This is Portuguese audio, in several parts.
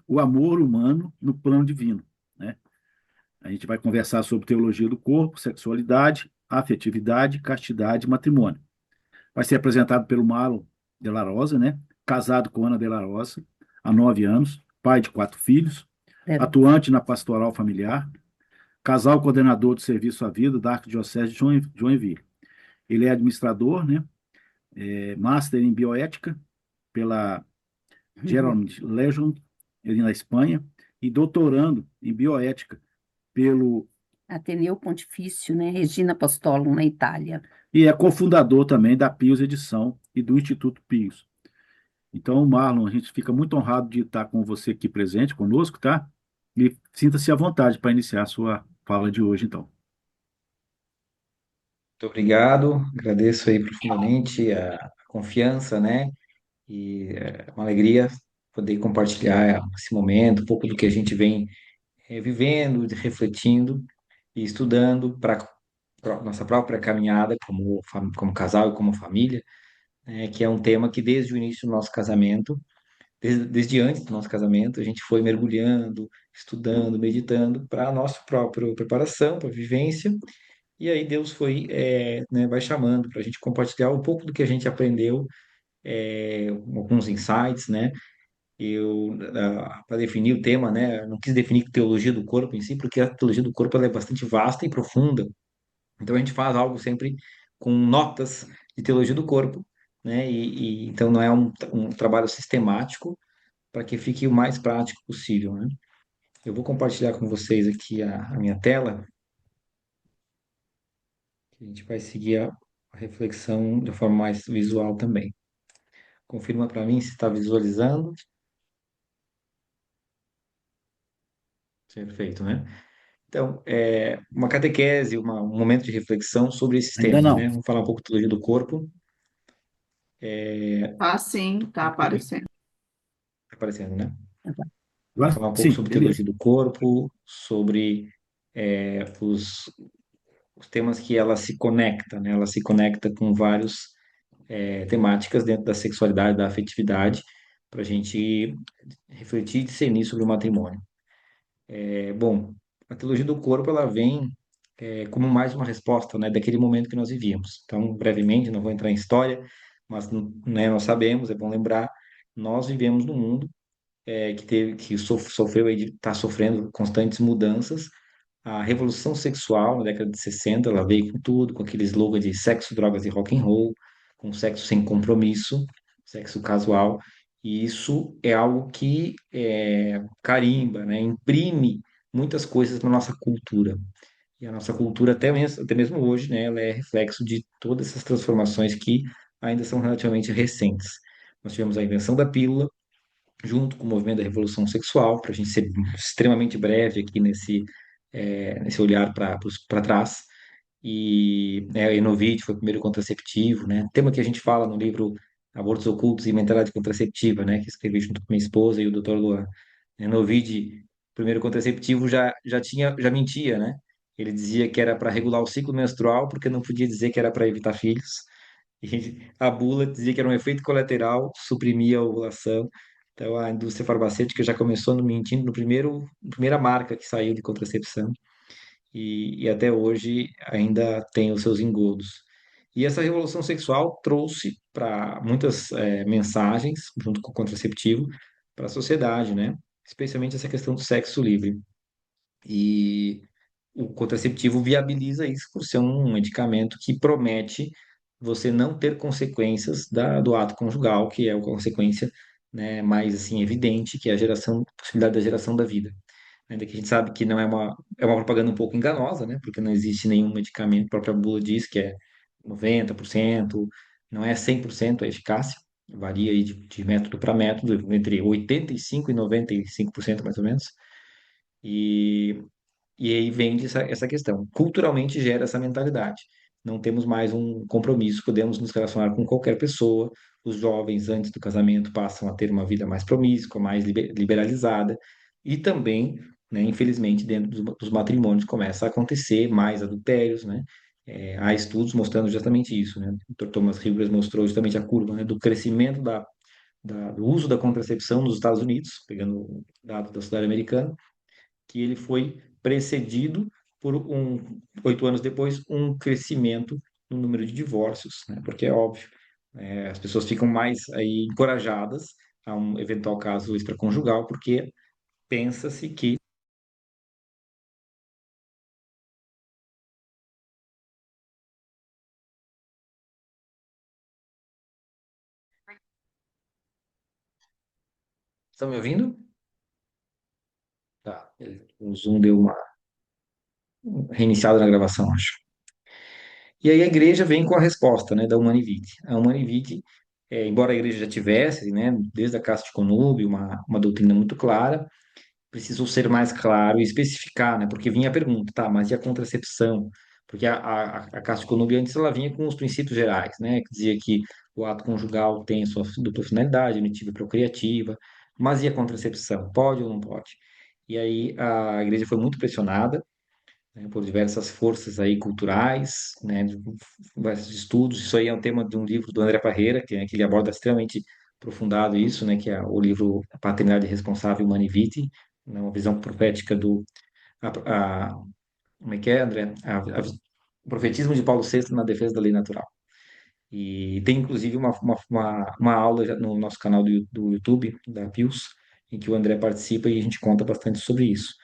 o amor humano no plano divino, né? A gente vai conversar sobre teologia do corpo, sexualidade, afetividade, castidade e matrimônio. Vai ser apresentado pelo Marlon de la Rosa, né? Casado com Ana de la Rosa, há 9 anos, pai de 4 filhos, Pera. atuante na pastoral familiar, casal coordenador do Serviço à Vida da Arquidiocese de Joinville. Ele é administrador, né? Master em bioética pela Gerald Legion, ele na Espanha, e doutorando em bioética pelo Ateneu Pontifício, né? Regina Apostolo, na Itália. e é cofundador também da Pios Edição e do Instituto Pios. Então, Marlon, a gente fica muito honrado de estar com você aqui presente conosco, tá? E sinta-se à vontade para iniciar a sua fala de hoje, então. Muito obrigado, agradeço aí profundamente a confiança, né? E é uma alegria poder compartilhar esse momento, um pouco do que a gente vem vivendo, refletindo e estudando para nossa própria caminhada como casal e como família, né? Que é um tema que desde o início do nosso casamento, desde antes do nosso casamento, a gente foi mergulhando, estudando, meditando para a nossa própria preparação, para a vivência. E aí Deus foi, né, vai chamando para a gente compartilhar um pouco do que a gente aprendeu, alguns insights, né? Eu, para definir o tema, né, não quis definir teologia do corpo em si, porque a teologia do corpo ela é bastante vasta e profunda. Então a gente faz algo sempre com notas de teologia do corpo, né? Então não é um trabalho sistemático para que fique o mais prático possível, né? Eu vou compartilhar com vocês aqui a minha tela, que a gente vai seguir a reflexão de forma mais visual também. Confirma para mim se está visualizando. Perfeito, né? Então, uma catequese, um momento de reflexão sobre esses Ainda temas, né? não. Vamos falar um pouco de teologia do corpo. Ah, sim, tá aparecendo. Tá aparecendo, né? Agora, Falar um pouco sim, sobre beleza. teologia do corpo, sobre os temas que ela se conecta, né? Ela se conecta com vários temáticas dentro da sexualidade, da afetividade, para a gente refletir e discernir sobre o matrimônio. Bom, a teologia do corpo ela vem como mais uma resposta, né, daquele momento que nós vivíamos. Então, brevemente, não vou entrar em história, mas né, nós sabemos, é bom lembrar, nós vivemos num mundo sofreu e está sofrendo constantes mudanças. A revolução sexual na década de 60, ela veio com tudo, com aquele slogan de sexo, drogas e rock and roll, com sexo sem compromisso, sexo casual. E isso é algo que carimba, né, imprime muitas coisas na nossa cultura. E a nossa cultura, até mesmo hoje, né, ela é reflexo de todas essas transformações que ainda são relativamente recentes. Nós tivemos a invenção da pílula, junto com o movimento da revolução sexual, para a gente ser extremamente breve aqui nesse olhar para trás. E a Enovite foi o primeiro contraceptivo, né? Tema que a gente fala no livro Abortos Ocultos e Mentalidade Contraceptiva, né? Que escrevi junto com minha esposa e o Dr. Luan. Enovide, primeiro contraceptivo, já mentia, né? Ele dizia que era para regular o ciclo menstrual, porque não podia dizer que era para evitar filhos. E a bula dizia que era um efeito colateral, suprimia a ovulação. Então, a indústria farmacêutica já começou no mentindo no primeira marca que saiu de contracepção e até hoje ainda tem os seus engodos. E essa revolução sexual trouxe para muitas mensagens, junto com o contraceptivo, para a sociedade, né? Especialmente essa questão do sexo livre. E o contraceptivo viabiliza isso por ser um medicamento que promete você não ter consequências do ato conjugal, que é a consequência, né, mais assim evidente, que é a possibilidade da geração da vida. Ainda que a gente sabe que não é uma propaganda um pouco enganosa, né, porque não existe nenhum medicamento, a própria bula diz que é 90%, não é 100% a eficácia, varia aí de método para método, entre 85% e 95% mais ou menos. E e aí vem essa questão. Culturalmente gera essa mentalidade. Não temos mais um compromisso, podemos nos relacionar com qualquer pessoa. Os jovens, antes do casamento, passam a ter uma vida mais promíscua, mais liberalizada. E também, né, infelizmente, dentro dos matrimônios começa a acontecer mais adultérios, né? Há estudos mostrando justamente isso, né? O Dr. Thomas Hilbert mostrou justamente a curva, né, do crescimento do uso da contracepção nos Estados Unidos, pegando o dado da sociedade americana, que ele foi precedido por 8 anos depois, um crescimento no número de divórcios, né? Porque é óbvio, as pessoas ficam mais aí encorajadas a um eventual caso extraconjugal, porque pensa-se que... Estão me ouvindo? Tá, o Zoom deu uma reiniciada na gravação, acho. E aí a igreja vem com a resposta, né, da Humane Vitae. A Humane Vitae, embora a igreja já tivesse, né, desde a Cássio de Conúbio, uma doutrina muito clara, precisou ser mais claro e especificar, né, porque vinha a pergunta, tá, mas e a contracepção? Porque a Cássio de Conúbio antes ela vinha com os princípios gerais, né, que dizia que o ato conjugal tem a sua dupla finalidade, unitiva e procriativa, mas e a contracepção? Pode ou não pode? E aí a igreja foi muito pressionada, né, por diversas forças aí culturais, né, de vários estudos. Isso aí é um tema de um livro do André Parreira, que ele aborda extremamente aprofundado isso, né, que é o livro A Paternidade Responsável Humani Vitae, né, uma visão profética a- como é que é, André? O profetismo de Paulo VI na defesa da lei natural. E tem inclusive uma aula já no nosso canal do YouTube, da Pius, em que o André participa e a gente conta bastante sobre isso.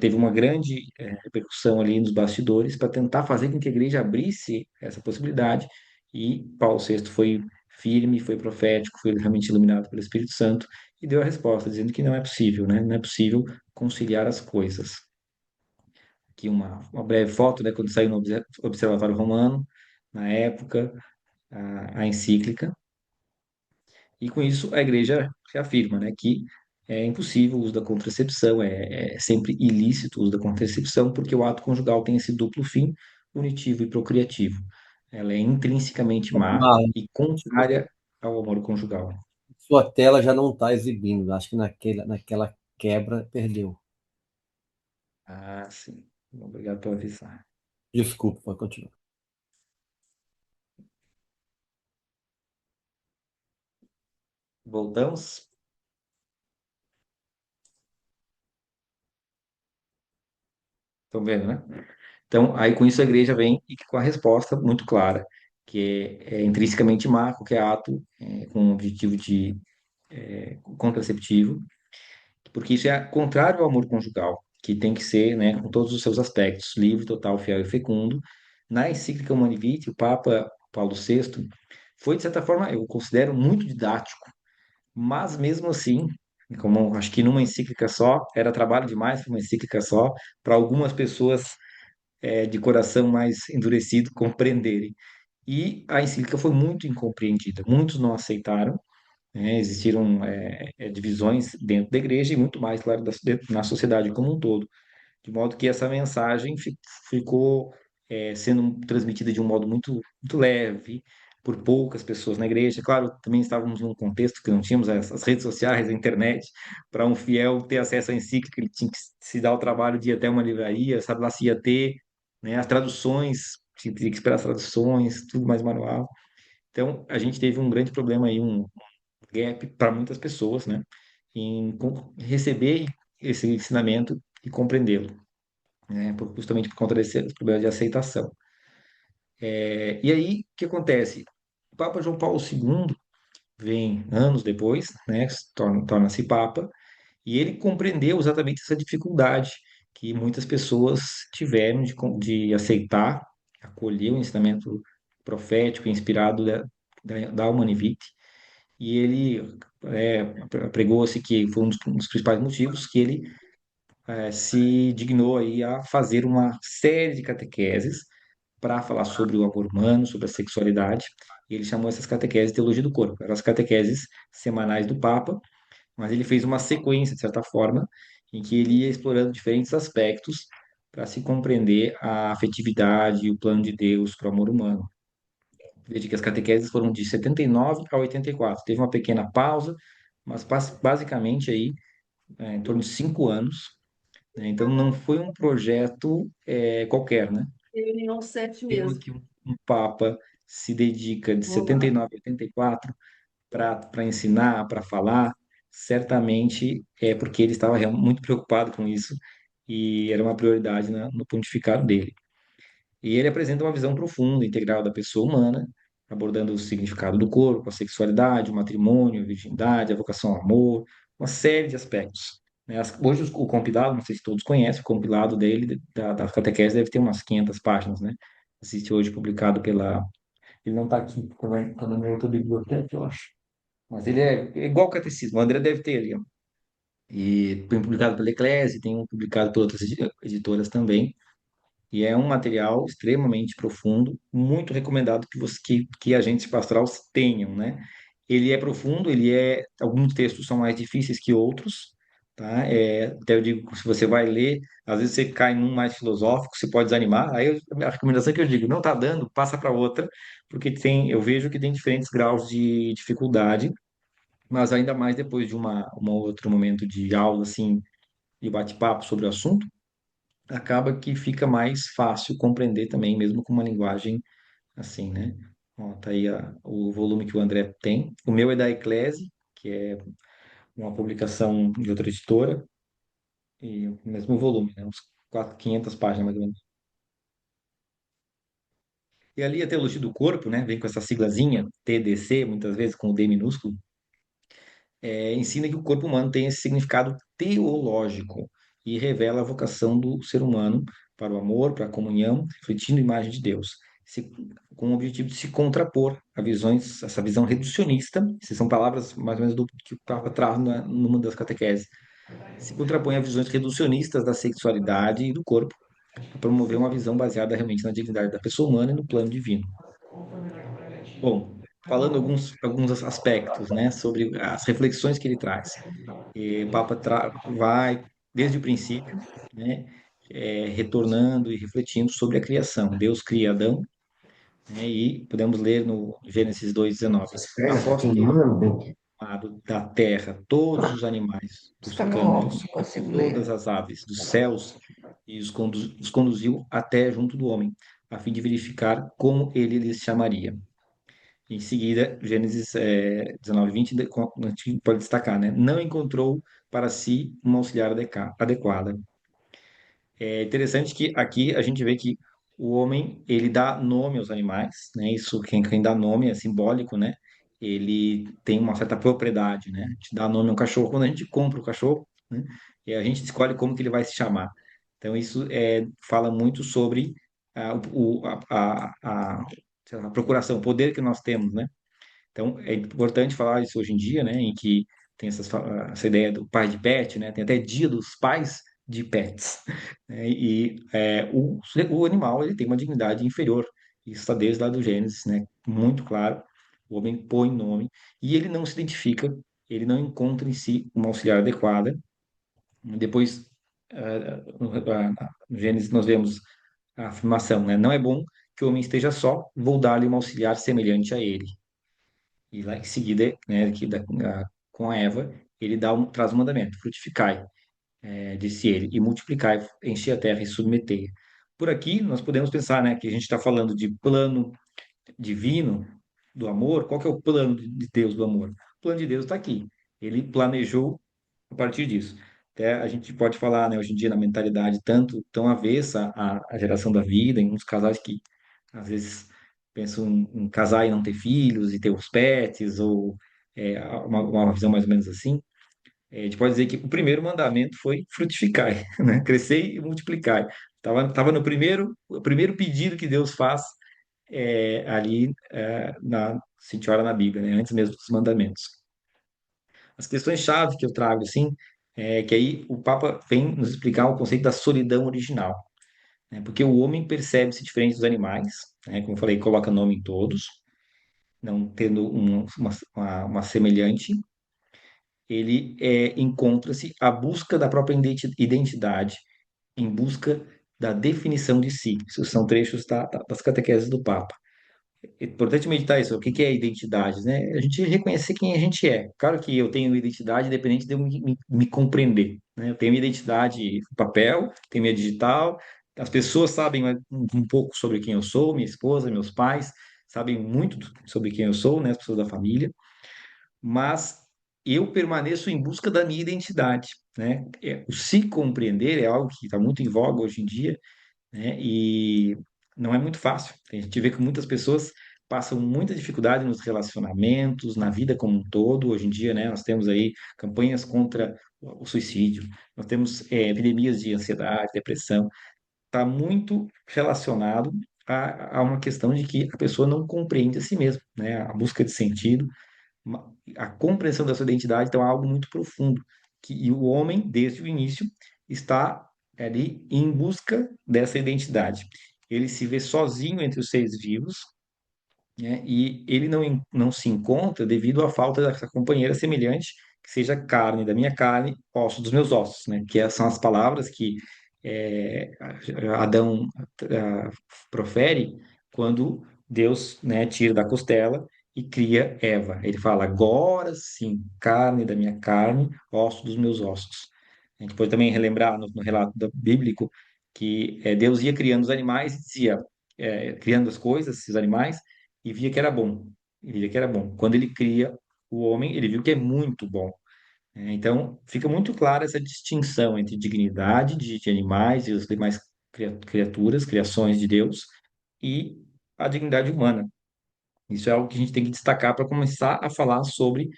Teve uma grande repercussão ali nos bastidores para tentar fazer com que a igreja abrisse essa possibilidade, e Paulo VI foi firme, foi profético, foi realmente iluminado pelo Espírito Santo e deu a resposta, dizendo que não é possível, né? Não é possível conciliar as coisas. Aqui uma breve foto, né, quando saiu no Observatório Romano, na época, a encíclica, e com isso a igreja reafirma, né, que é impossível o uso da contracepção, é sempre ilícito o uso da contracepção, porque o ato conjugal tem esse duplo fim, unitivo e procriativo. Ela é intrinsecamente má Marlon, e contrária ao amor conjugal. sua tela já não está exibindo. Acho que naquela quebra perdeu. Ah, sim. Obrigado por avisar. Desculpa, pode continuar. Voltamos? Estão vendo, né? Então, aí com isso a igreja vem e com a resposta muito clara, que é intrinsecamente má, qualquer ato com objetivo de contraceptivo, porque isso é contrário ao amor conjugal, que tem que ser, né, com todos os seus aspectos, livre, total, fiel e fecundo. Na encíclica Humani Vitae, o Papa Paulo VI foi, de certa forma, eu considero muito didático, mas mesmo assim, como acho que numa encíclica só, era trabalho demais para uma encíclica só, para algumas pessoas de coração mais endurecido compreenderem. E a encíclica foi muito incompreendida, muitos não aceitaram, né? Existiram divisões dentro da igreja e muito mais, claro, na sociedade como um todo, de modo que essa mensagem ficou sendo transmitida de um modo muito, muito leve, por poucas pessoas na igreja. Claro, também estávamos num contexto que não tínhamos as redes sociais, a internet, para um fiel ter acesso à encíclica, ele tinha que se dar o trabalho de ir até uma livraria, sabe lá se ia ter, né, as traduções, tinha que esperar as traduções, tudo mais manual. Então, a gente teve um grande problema aí, um gap para muitas pessoas, né, em receber esse ensinamento e compreendê-lo, né, justamente por conta desse problema de aceitação. E aí, o que acontece? O Papa João Paulo II vem anos depois, né, torna-se Papa, e ele compreendeu exatamente essa dificuldade que muitas pessoas tiveram de aceitar, acolher o ensinamento profético, inspirado da Humani Vitae, e ele pregou-se que foi um dos principais motivos que ele se dignou aí a fazer uma série de catequeses para falar sobre o amor humano, sobre a sexualidade, e ele chamou essas catequeses de teologia do corpo. Eram as catequeses semanais do Papa, mas ele fez uma sequência, de certa forma, em que ele ia explorando diferentes aspectos para se compreender a afetividade e o plano de Deus para o amor humano. Veja que as catequeses foram de 79 a 84. Teve uma pequena pausa, mas basicamente aí, em torno de 5 anos, né? Então não foi um projeto qualquer, né? Reunião 7 Tema mesmo. que um papa se dedica de Vou lá. 79 a 84 para ensinar, para falar, certamente é porque ele estava muito preocupado com isso e era uma prioridade no pontificado dele. E ele apresenta uma visão profunda, integral da pessoa humana, abordando o significado do corpo, a sexualidade, o matrimônio, a virgindade, a vocação ao amor, uma série de aspectos. Né? Hoje o compilado, não sei se todos conhecem, o compilado dele, da catequese, deve ter umas 500 páginas, né? Existe hoje publicado pela... Ele não está aqui, está na minha outra biblioteca, eu acho. Mas ele é igual o catecismo, o André deve ter ali, ó. E foi publicado pela Eclésia, tem um publicado por outras editoras também. E é um material extremamente profundo, muito recomendado que agentes pastorais tenham, né? Ele é profundo, alguns textos são mais difíceis que outros, tá? Até eu digo, se você vai ler, às vezes você cai num mais filosófico, você pode desanimar. A recomendação que eu digo, não está dando, passa para outra, porque eu vejo que tem diferentes graus de dificuldade, mas ainda mais depois de uma outro momento de aula, assim, de bate-papo sobre o assunto, acaba que fica mais fácil compreender também, mesmo com uma linguagem assim, né? Ó, tá aí o volume que o André tem. O meu é da Eclese, que é uma publicação de outra editora, e o mesmo volume, né? Uns 500 páginas mais ou menos. E ali a teologia do corpo, né? Vem com essa siglazinha, TDC, muitas vezes com o D minúsculo, ensina que o corpo humano tem esse significado teológico e revela a vocação do ser humano para o amor, para a comunhão, refletindo a imagem de Deus, com o objetivo de se contrapor a essa visão reducionista, essas são palavras mais ou menos do que o Papa traz numa das catequeses, se contrapõe a visões reducionistas da sexualidade e do corpo, para promover uma visão baseada realmente na dignidade da pessoa humana e no plano divino. Bom, falando alguns aspectos, né, sobre as reflexões que ele traz. O Papa vai desde o princípio, né, retornando e refletindo sobre a criação. Deus cria Adão, né, e podemos ler no Gênesis 2:19. Após ter formado da terra todos os animais dos Está no campos, óculos, não consigo todas ler. as aves dos céus, e os conduziu até junto do homem, a fim de verificar como ele lhes chamaria. Em seguida, Gênesis 19:20, a gente pode destacar, né? Não encontrou para si uma auxiliar adequada. É interessante que aqui a gente vê que o homem, ele dá nome aos animais, né? Isso, quem dá nome é simbólico, né? Ele tem uma certa propriedade, né? A gente dá nome ao cachorro quando a gente compra o cachorro, né? E a gente escolhe como que ele vai se chamar. Então, isso fala muito sobre sei lá, a procuração, o poder que nós temos, né? Então, é importante falar isso hoje em dia, né, em que tem essa ideia do pai de pet, né, tem até dia dos pais de pets, né, e o animal ele tem uma dignidade inferior, isso está desde lá do Gênesis, né, muito claro, o homem põe nome, e ele não se identifica, ele não encontra em si uma auxiliar adequada. Depois, no Gênesis nós vemos a afirmação, né, não é bom que o homem esteja só, vou dar-lhe um auxiliar semelhante a ele. E lá em seguida, né, com a Eva, ele traz um mandamento: frutificai, disse ele, e multiplicai, enchei a terra e submetei. Por aqui, nós podemos pensar, né, que a gente está falando de plano divino do amor. Qual que é o plano de Deus do amor? O plano de Deus está aqui. Ele planejou a partir disso. Até a gente pode falar, né, hoje em dia, na mentalidade tanto tão avessa à geração da vida, em uns casais que às vezes pensam em casar e não ter filhos e ter os pets, ou uma visão mais ou menos assim. A gente pode dizer que o primeiro mandamento foi frutificai, né? Crescei e multiplicai. Tava no o primeiro pedido que Deus faz ali se a gente olha na Bíblia, né? Antes mesmo dos mandamentos. As questões-chave que eu trago, assim, que aí o Papa vem nos explicar o conceito da solidão original, né? Porque o homem percebe-se diferente dos animais, né? Como eu falei, coloca nome em todos, não tendo uma semelhante, ele encontra-se à busca da própria identidade, em busca da definição de si. Isso são trechos das catequeses do Papa. É importante meditar isso. O que é identidade, né? A gente reconhecer quem a gente é. Claro que eu tenho identidade independente de eu me compreender, né? Eu tenho minha identidade no papel, tenho minha digital. As pessoas sabem um pouco sobre quem eu sou, minha esposa, meus pais sabem muito sobre quem eu sou, né? As pessoas da família. mas eu permaneço em busca da minha identidade, né? O se compreender é algo que está muito em voga hoje em dia, né? E não é muito fácil. A gente vê que muitas pessoas passam muita dificuldade nos relacionamentos, na vida como um todo. Hoje em dia, né, nós temos aí campanhas contra o suicídio, nós temos epidemias de ansiedade, depressão. Está muito relacionado a uma questão de que a pessoa não compreende a si mesma, né? A busca de sentido, a compreensão da sua identidade, então é algo muito profundo, e o homem, desde o início, está ali em busca dessa identidade. Ele se vê sozinho entre os seres vivos, né? E ele não se encontra devido à falta dessa companheira semelhante, que seja carne da minha carne, osso dos meus ossos, né? Que são as palavras que é, Adão profere quando Deus, né, tira da costela e cria Eva. Ele fala, agora sim, carne da minha carne, osso dos meus ossos. A gente pode também relembrar no relato bíblico que Deus ia criando os animais e dizia, criando as coisas, esses animais, e via que era bom. E via que era bom. Quando ele cria o homem, ele viu que é muito bom. Então, fica muito clara essa distinção entre dignidade de animais e as demais criaturas, criações de Deus, e a dignidade humana. Isso é algo que a gente tem que destacar para começar a falar sobre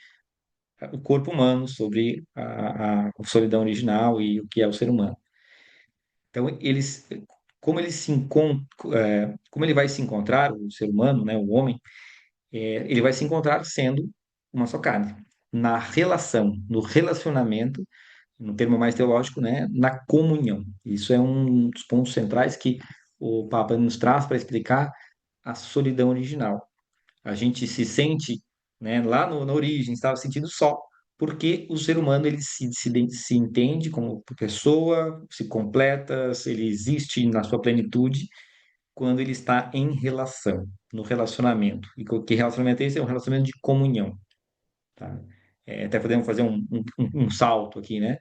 o corpo humano, sobre a solidão original e o que é o ser humano. Então, como ele vai se encontrar, o ser humano, né, o homem, ele vai se encontrar sendo uma só carne. Na relação, no relacionamento, no termo mais teológico, né, na comunhão. Isso é um dos pontos centrais que o Papa nos traz para explicar a solidão original. A gente se sente, né, lá na origem, estava sentindo só, porque o ser humano ele se entende como pessoa, se completa, ele existe na sua plenitude quando ele está em relação, no relacionamento. E que relacionamento é esse? É um relacionamento de comunhão, tá? Até podemos fazer um salto aqui, né?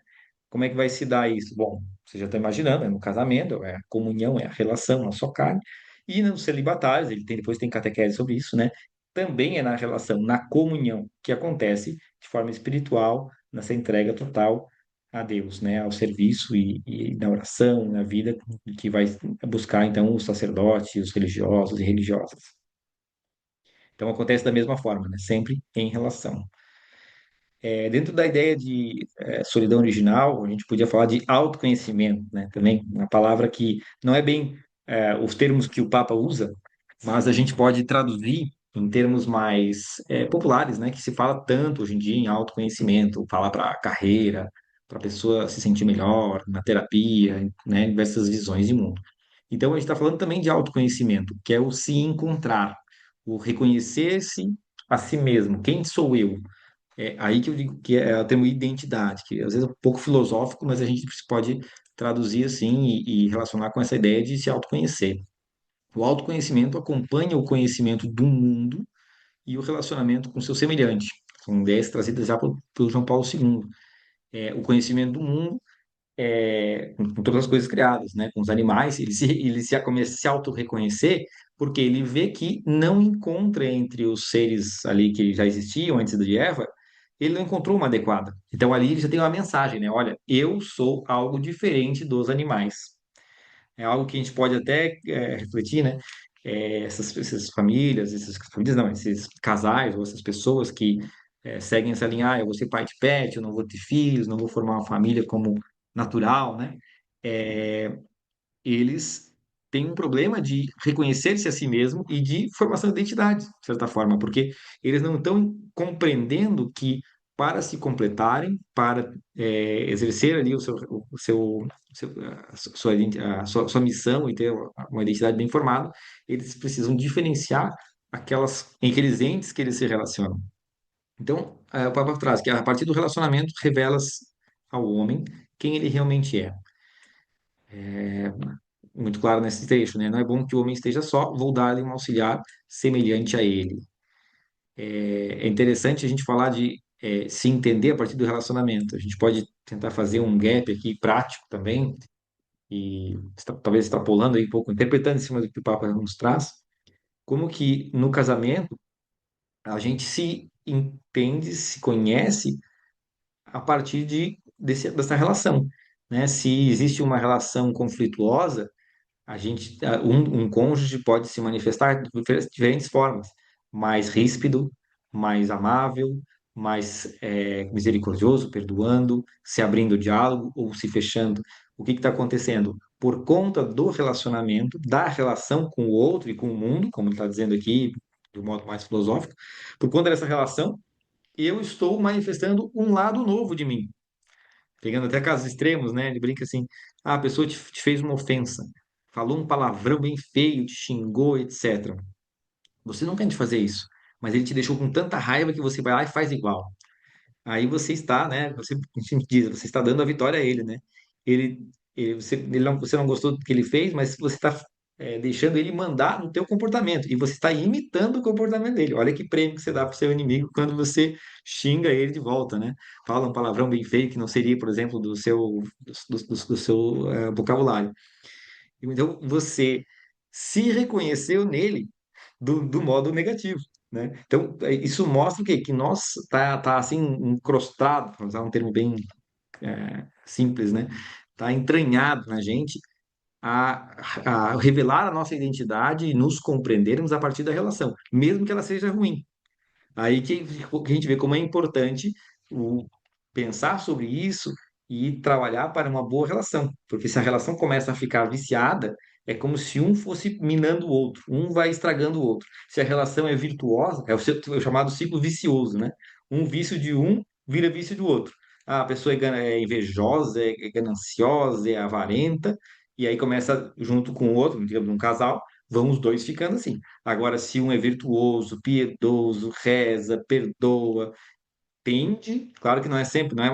Como é que vai se dar isso? Bom, você já está imaginando, é no casamento, é a comunhão, é a relação, a sua carne. E nos celibatários, depois tem catequese sobre isso, né? Também é na relação, na comunhão, que acontece de forma espiritual, nessa entrega total a Deus, né? Ao serviço e na oração, na vida, que vai buscar, então, os sacerdotes, os religiosos e religiosas. Então, acontece da mesma forma, né? Sempre em relação. Dentro da ideia de solidão original, a gente podia falar de autoconhecimento, né? Também, uma palavra que não é bem os termos que o Papa usa, mas a gente pode traduzir em termos mais populares, né? Que se fala tanto hoje em dia em autoconhecimento, falar para a carreira, para a pessoa se sentir melhor, na terapia, né? Diversas visões de mundo. Então, a gente está falando também de autoconhecimento, que é o se encontrar, o reconhecer-se a si mesmo. Quem sou eu? É aí que eu digo que é o termo identidade, que às vezes é um pouco filosófico, mas a gente pode traduzir assim e relacionar com essa ideia de se autoconhecer. O autoconhecimento acompanha o conhecimento do mundo e o relacionamento com seu semelhante. São ideias trazidas já pelo João Paulo II. O conhecimento do mundo com todas as coisas criadas, né? Com os animais, ele começa a se auto-reconhecer porque ele vê que não encontra entre os seres ali que já existiam antes de Eva, ele não encontrou uma adequada. Então ali ele já tem uma mensagem, né? Olha, eu sou algo diferente dos animais. É algo que a gente pode até refletir, né? Essas famílias, não, esses casais ou essas pessoas que seguem essa linha, eu vou ser pai de pet, eu não vou ter filhos, não vou formar uma família como natural, né? É, eles têm um problema de reconhecer-se a si mesmo e de formação de identidade, de certa forma, porque eles não estão compreendendo que para se completarem, para exercer ali a sua missão e ter uma identidade bem formada, eles precisam diferenciar aqueles entes que eles se relacionam. Então, o Papa traz que a partir do relacionamento revela-se ao homem quem ele realmente é. Muito claro nesse trecho, né? Não é bom que o homem esteja só, vou dar-lhe um auxiliar semelhante a ele. É interessante a gente falar de se entender a partir do relacionamento. A gente pode tentar fazer um gap aqui prático também, e talvez extrapolando aí um pouco, interpretando em cima do que o Papa nos traz, como que no casamento A gente se entende, se conhece a partir dessa relação, né? Se existe uma relação conflituosa, um cônjuge pode se manifestar de diferentes formas, mais ríspido, mais amável, mais misericordioso, perdoando, se abrindo ao diálogo ou se fechando. O que está acontecendo? Por conta do relacionamento, da relação com o outro e com o mundo, como ele está dizendo aqui, de um modo mais filosófico, por conta dessa relação, eu estou manifestando um lado novo de mim. Pegando até casos extremos, né? Ele brinca assim: ah, a pessoa te fez uma ofensa, falou um palavrão bem feio, te xingou, etc. Você não quer fazer isso, mas ele te deixou com tanta raiva que você vai lá e faz igual. Aí você está, né? A gente diz, você está dando a vitória a ele, né? Ele, você não gostou do que ele fez, mas você está deixando ele mandar no teu comportamento e você está imitando o comportamento dele. Olha que prêmio que você dá para o seu inimigo quando você xinga ele de volta, né? Fala um palavrão bem feio que não seria, por exemplo, do seu vocabulário. Então você se reconheceu nele do modo negativo, né? Então isso mostra o quê? Que nós tá assim encrostado, para usar um termo bem simples, né? Tá entranhado na gente a revelar a nossa identidade e nos compreendermos a partir da relação, mesmo que ela seja ruim. Aí que a gente vê como é importante o pensar sobre isso e trabalhar para uma boa relação, porque se a relação começa a ficar viciada, é como se um fosse minando o outro, um vai estragando o outro. Se a relação é virtuosa, é o chamado ciclo vicioso, né? Um vício de um vira vício do outro. Ah, a pessoa é invejosa, é gananciosa, é avarenta, e aí começa junto com o outro, digamos, um casal, vão os dois ficando assim. Agora, se um é virtuoso, piedoso, reza, perdoa, tende, claro que não é sempre, não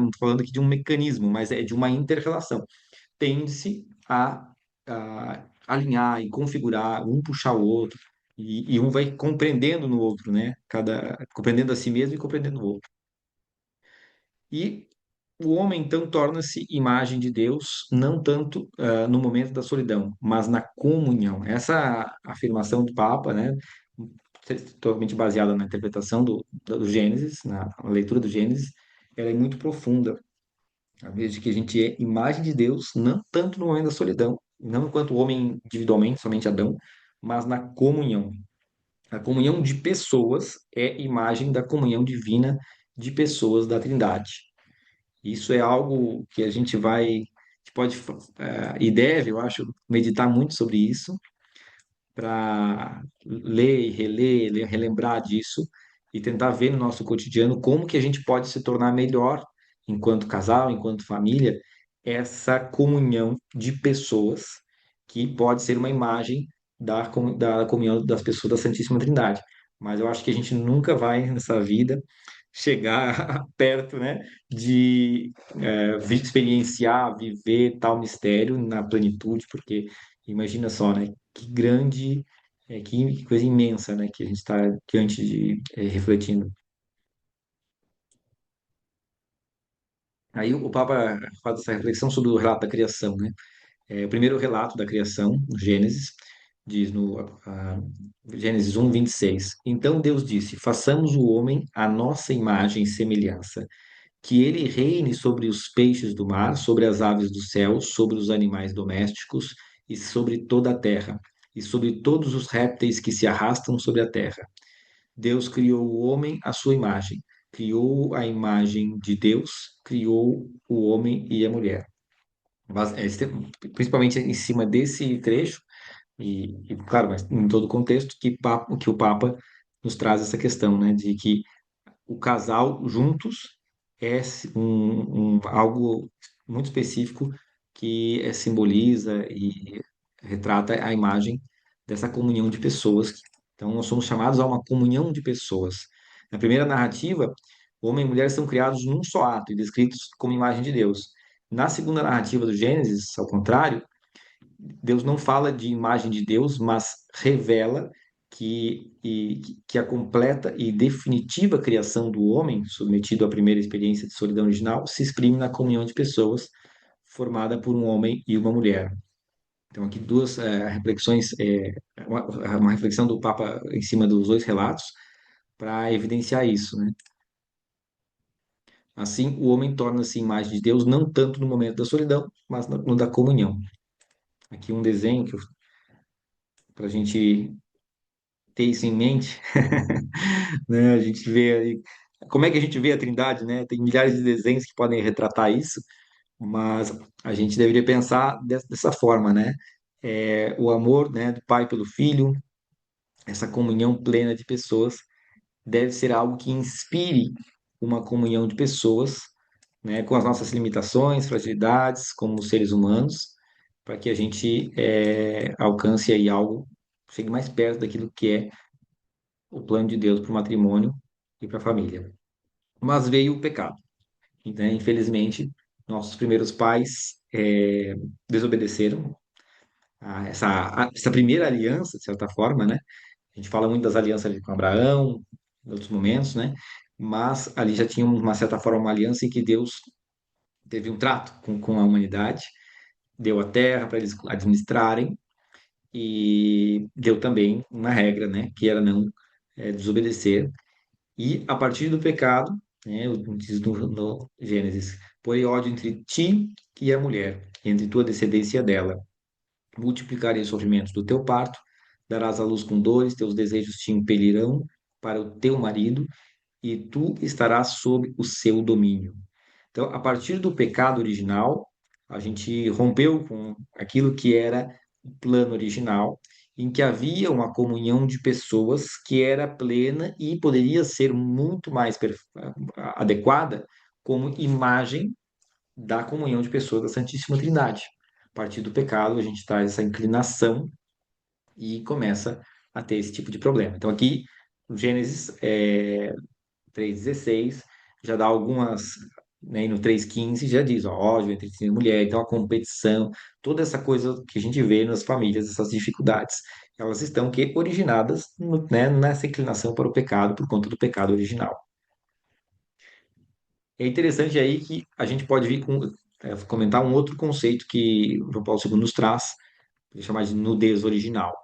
estou falando aqui de um mecanismo, mas é de uma inter-relação, tende-se a alinhar e configurar, um puxar o outro, e um vai compreendendo no outro, né? Compreendendo a si mesmo e compreendendo o outro. E o homem, então, torna-se imagem de Deus, não tanto no momento da solidão, mas na comunhão. Essa afirmação do Papa, né, totalmente baseada na interpretação do Gênesis, na leitura do Gênesis, ela é muito profunda. A vez de que a gente é imagem de Deus, não tanto no momento da solidão, não enquanto homem individualmente, somente Adão, mas na comunhão. A comunhão de pessoas é imagem da comunhão divina de pessoas da Trindade. Isso é algo que a gente pode e deve, eu acho, meditar muito sobre isso, para ler e reler, relembrar disso e tentar ver no nosso cotidiano como que a gente pode se tornar melhor enquanto casal, enquanto família, essa comunhão de pessoas que pode ser uma imagem da comunhão das pessoas da Santíssima Trindade. Mas eu acho que a gente nunca vai nessa vida chegar perto, né, de experienciar, viver tal mistério na plenitude, porque imagina só, né, que grande, que coisa imensa, né, que a gente está diante de refletindo. Aí o Papa faz essa reflexão sobre o relato da criação, né? O primeiro relato da criação, Gênesis, diz no Gênesis 1:26. Então Deus disse: façamos o homem à nossa imagem e semelhança, que ele reine sobre os peixes do mar, sobre as aves do céu, sobre os animais domésticos e sobre toda a terra, e sobre todos os répteis que se arrastam sobre a terra. Deus criou o homem à sua imagem. Criou a imagem de Deus, criou o homem e a mulher. Principalmente em cima desse trecho, claro, mas em todo o contexto, que o Papa nos traz essa questão, né, de que o casal juntos é algo muito específico que simboliza e retrata a imagem dessa comunhão de pessoas. Então, nós somos chamados a uma comunhão de pessoas. Na primeira narrativa, homem e mulher são criados num só ato e descritos como imagem de Deus. Na segunda narrativa do Gênesis, ao contrário, Deus não fala de imagem de Deus, mas revela que a completa e definitiva criação do homem, submetido à primeira experiência de solidão original, se exprime na comunhão de pessoas formada por um homem e uma mulher. Então, aqui duas reflexões, uma reflexão do Papa em cima dos dois relatos, para evidenciar isso, né? Assim, o homem torna-se imagem de Deus não tanto no momento da solidão, mas no da comunhão. Aqui um desenho para a gente ter isso em mente, né? A gente vê aí, como é que a gente vê a Trindade, né? Tem milhares de desenhos que podem retratar isso, mas a gente deveria pensar dessa forma, né? O amor, né, do pai pelo filho, essa comunhão plena de pessoas, deve ser algo que inspire uma comunhão de pessoas, né, com as nossas limitações, fragilidades, como seres humanos, para que a gente alcance aí algo, chegue mais perto daquilo que é o plano de Deus para o matrimônio e para a família. Mas veio o pecado. Então, infelizmente, nossos primeiros pais desobedeceram essa primeira aliança, de certa forma, né? A gente fala muito das alianças ali com Abraão, em outros momentos, né? Mas ali já tinha, uma certa forma, uma aliança em que Deus teve um trato com a humanidade, deu a terra para eles administrarem e deu também uma regra, né? Que era não desobedecer. E a partir do pecado, né? Diz no Gênesis, porém ódio entre ti e a mulher, entre tua descendência e a dela. Multiplicarei os sofrimentos do teu parto, darás à luz com dores, teus desejos te impelirão para o teu marido, e tu estarás sob o seu domínio. Então, a partir do pecado original, a gente rompeu com aquilo que era o plano original, em que havia uma comunhão de pessoas que era plena e poderia ser muito mais adequada como imagem da comunhão de pessoas da Santíssima Trindade. A partir do pecado, a gente traz essa inclinação e começa a ter esse tipo de problema. Então, aqui, no Gênesis 3,16, já dá algumas, né, e no 3,15 já diz, ó, ódio entre si e mulher, então a competição, toda essa coisa que a gente vê nas famílias, essas dificuldades, elas estão originadas né, nessa inclinação para o pecado, por conta do pecado original. É interessante aí que a gente pode vir comentar um outro conceito que o João Paulo II nos traz, que é chamado de nudez original,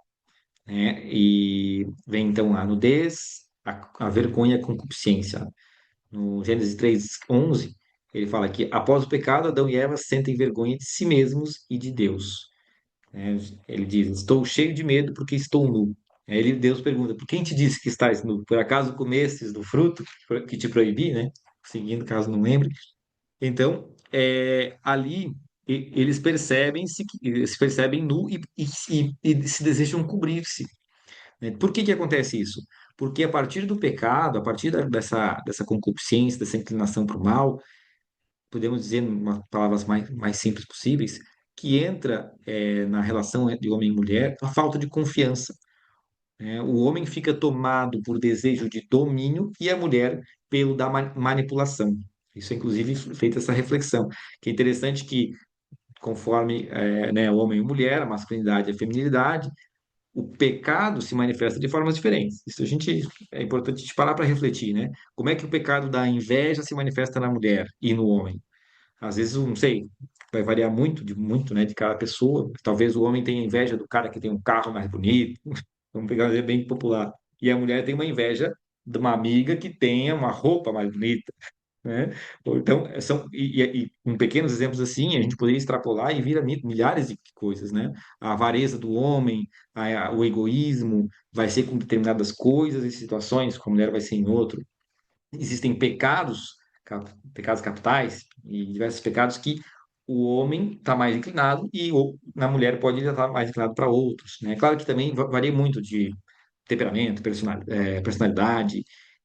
né? E vem então a nudez, a vergonha e a concupiscência. No Gênesis 3:11, ele fala que após o pecado, Adão e Eva sentem vergonha de si mesmos e de Deus, né? Ele diz: estou cheio de medo porque estou nu. Aí Deus pergunta: por quem te disse que estás nu? Por acaso comestes do fruto que te proibi, né? Seguindo, caso não lembre. Então, ali eles se percebem nu e se desejam cobrir-se, né? Por que que acontece isso? Porque a partir do pecado, a partir dessa concupiscência, dessa inclinação para o mal, podemos dizer, em palavras mais simples possíveis, que entra na relação de homem e mulher a falta de confiança, né? O homem fica tomado por desejo de domínio e a mulher pelo da manipulação. Isso, inclusive, feita essa reflexão, que é interessante que, conforme né, o homem e a mulher, a masculinidade e a feminilidade, o pecado se manifesta de formas diferentes. Isso é importante a gente parar para refletir, né? Como é que o pecado da inveja se manifesta na mulher e no homem? Às vezes, não sei, vai variar muito, né, de cada pessoa. Talvez o homem tenha inveja do cara que tem um carro mais bonito. Vamos pegar um exemplo bem popular. E a mulher tem uma inveja de uma amiga que tenha uma roupa mais bonita, né? Então, com pequenos exemplos assim, a gente poderia extrapolar e vira milhares de coisas, né? A avareza do homem, o egoísmo vai ser com determinadas coisas e situações, com a mulher vai ser em outro. Existem pecados capitais e diversos pecados que o homem está mais inclinado e na mulher pode estar mais inclinado para outros, né? Claro que também varia muito de temperamento, personalidade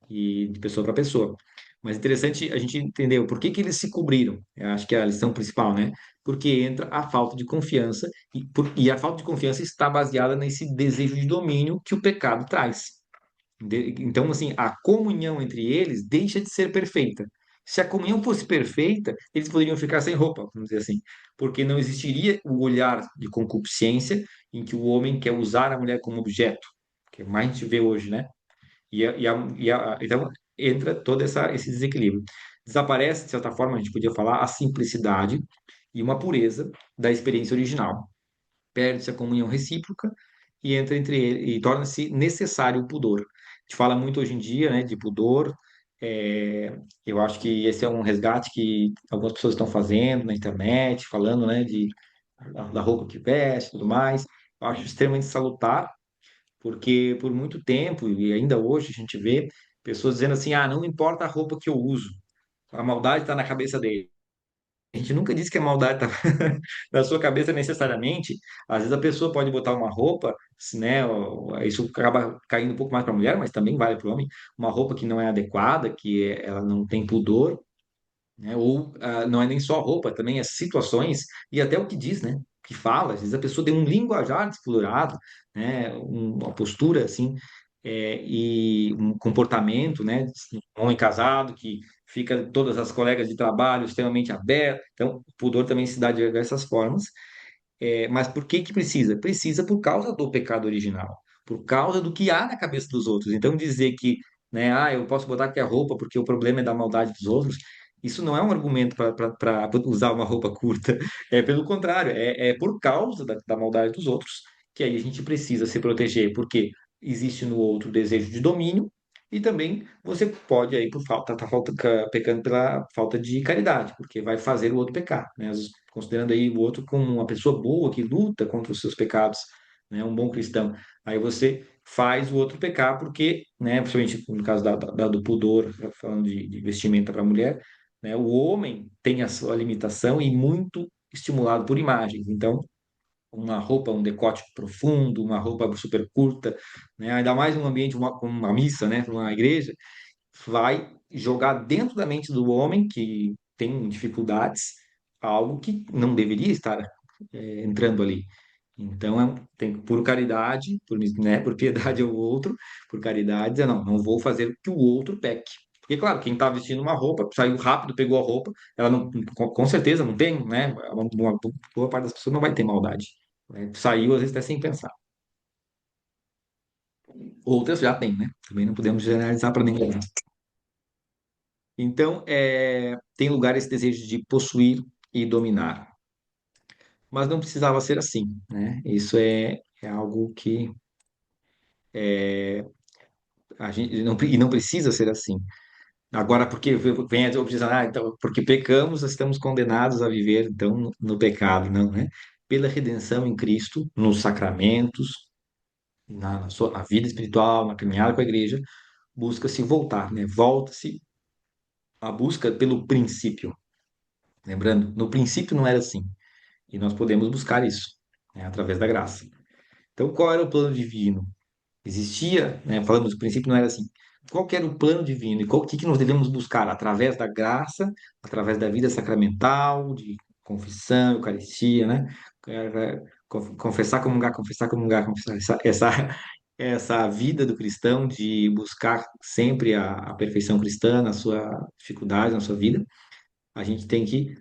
e de pessoa para pessoa. Mas é interessante a gente entender o porquê que eles se cobriram. Eu acho que é a lição principal, né? Porque entra a falta de confiança e a falta de confiança está baseada nesse desejo de domínio que o pecado traz. Então, assim, a comunhão entre eles deixa de ser perfeita. Se a comunhão fosse perfeita, eles poderiam ficar sem roupa, vamos dizer assim, porque não existiria o olhar de concupiscência em que o homem quer usar a mulher como objeto, que é mais a gente vê hoje, né? Então, entra todo esse desequilíbrio. Desaparece, de certa forma, a gente podia falar, a simplicidade e uma pureza da experiência original. Perde-se a comunhão recíproca e entra entre ele e torna-se necessário o pudor. gente fala muito hoje em dia, né, de pudor. Eu acho que esse é um resgate que algumas pessoas estão fazendo na internet, falando, né, da roupa que veste e tudo mais. Eu acho extremamente salutar, porque por muito tempo, e ainda hoje a gente vê pessoas dizendo assim, ah, não importa a roupa que eu uso, a maldade está na cabeça dele. A gente nunca disse que a maldade está na sua cabeça necessariamente. Às vezes a pessoa pode botar uma roupa, né? Isso acaba caindo um pouco mais para a mulher, mas também vale para o homem. Uma roupa que não é adequada, ela não tem pudor, né? Ou não é nem só roupa, também as situações e até o que diz, né? O que fala. Às vezes a pessoa tem um linguajar descolorado, né? Uma postura assim, e um comportamento, né? Um homem casado que fica todas as colegas de trabalho extremamente aberto. Então, o pudor também se dá de diversas formas. Mas por que que precisa? Precisa por causa do pecado original, por causa do que há na cabeça dos outros. Então, dizer que, né, eu posso botar aqui a roupa porque o problema é da maldade dos outros, isso não é um argumento para usar uma roupa curta. É pelo contrário, é por causa da maldade dos outros que aí a gente precisa se proteger, porque existe no outro o desejo de domínio. E também você pode aí por pecando pela falta de caridade, porque vai fazer o outro pecar, né? Considerando aí o outro como uma pessoa boa que luta contra os seus pecados, né? Um bom cristão. Aí você faz o outro pecar porque, né? Principalmente no caso do pudor, falando de vestimenta para a mulher, né? O homem tem a sua limitação e muito estimulado por imagens. Então, uma roupa, um decote profundo, uma roupa super curta, né? Ainda mais num ambiente, como uma missa, né? Uma igreja, vai jogar dentro da mente do homem que tem dificuldades algo que não deveria estar entrando ali. Então, tem por caridade, né, por piedade ao outro, por caridade, dizer, não vou fazer que o outro peque. Porque, claro, quem está vestindo uma roupa, saiu rápido, pegou a roupa, ela não, com certeza não tem, né? Uma boa parte das pessoas não vai ter maldade. Né? Saiu, às vezes, até sem pensar. Outras já tem, né? Também não podemos generalizar para ninguém. Então, tem lugar esse desejo de possuir e dominar. Mas não precisava ser assim, né? Isso é algo que a gente não precisa ser assim. Agora, porque vem a objeção, então, porque pecamos, estamos condenados a viver, então, no pecado, não, né? Pela redenção em Cristo, nos sacramentos, na vida espiritual, na caminhada com a igreja, busca-se voltar, né? Volta-se a busca pelo princípio. Lembrando, no princípio não era assim. E nós podemos buscar isso, né, através da graça. Então, qual era o plano divino? Existia, né, falamos, o princípio não era assim. Qual que era o plano divino? E o que nós devemos buscar? Através da graça, através da vida sacramental, de confissão, Eucaristia, né? Confessar, comungar, confessar. Essa vida do cristão de buscar sempre a perfeição cristã na sua dificuldade, na sua vida. A gente tem que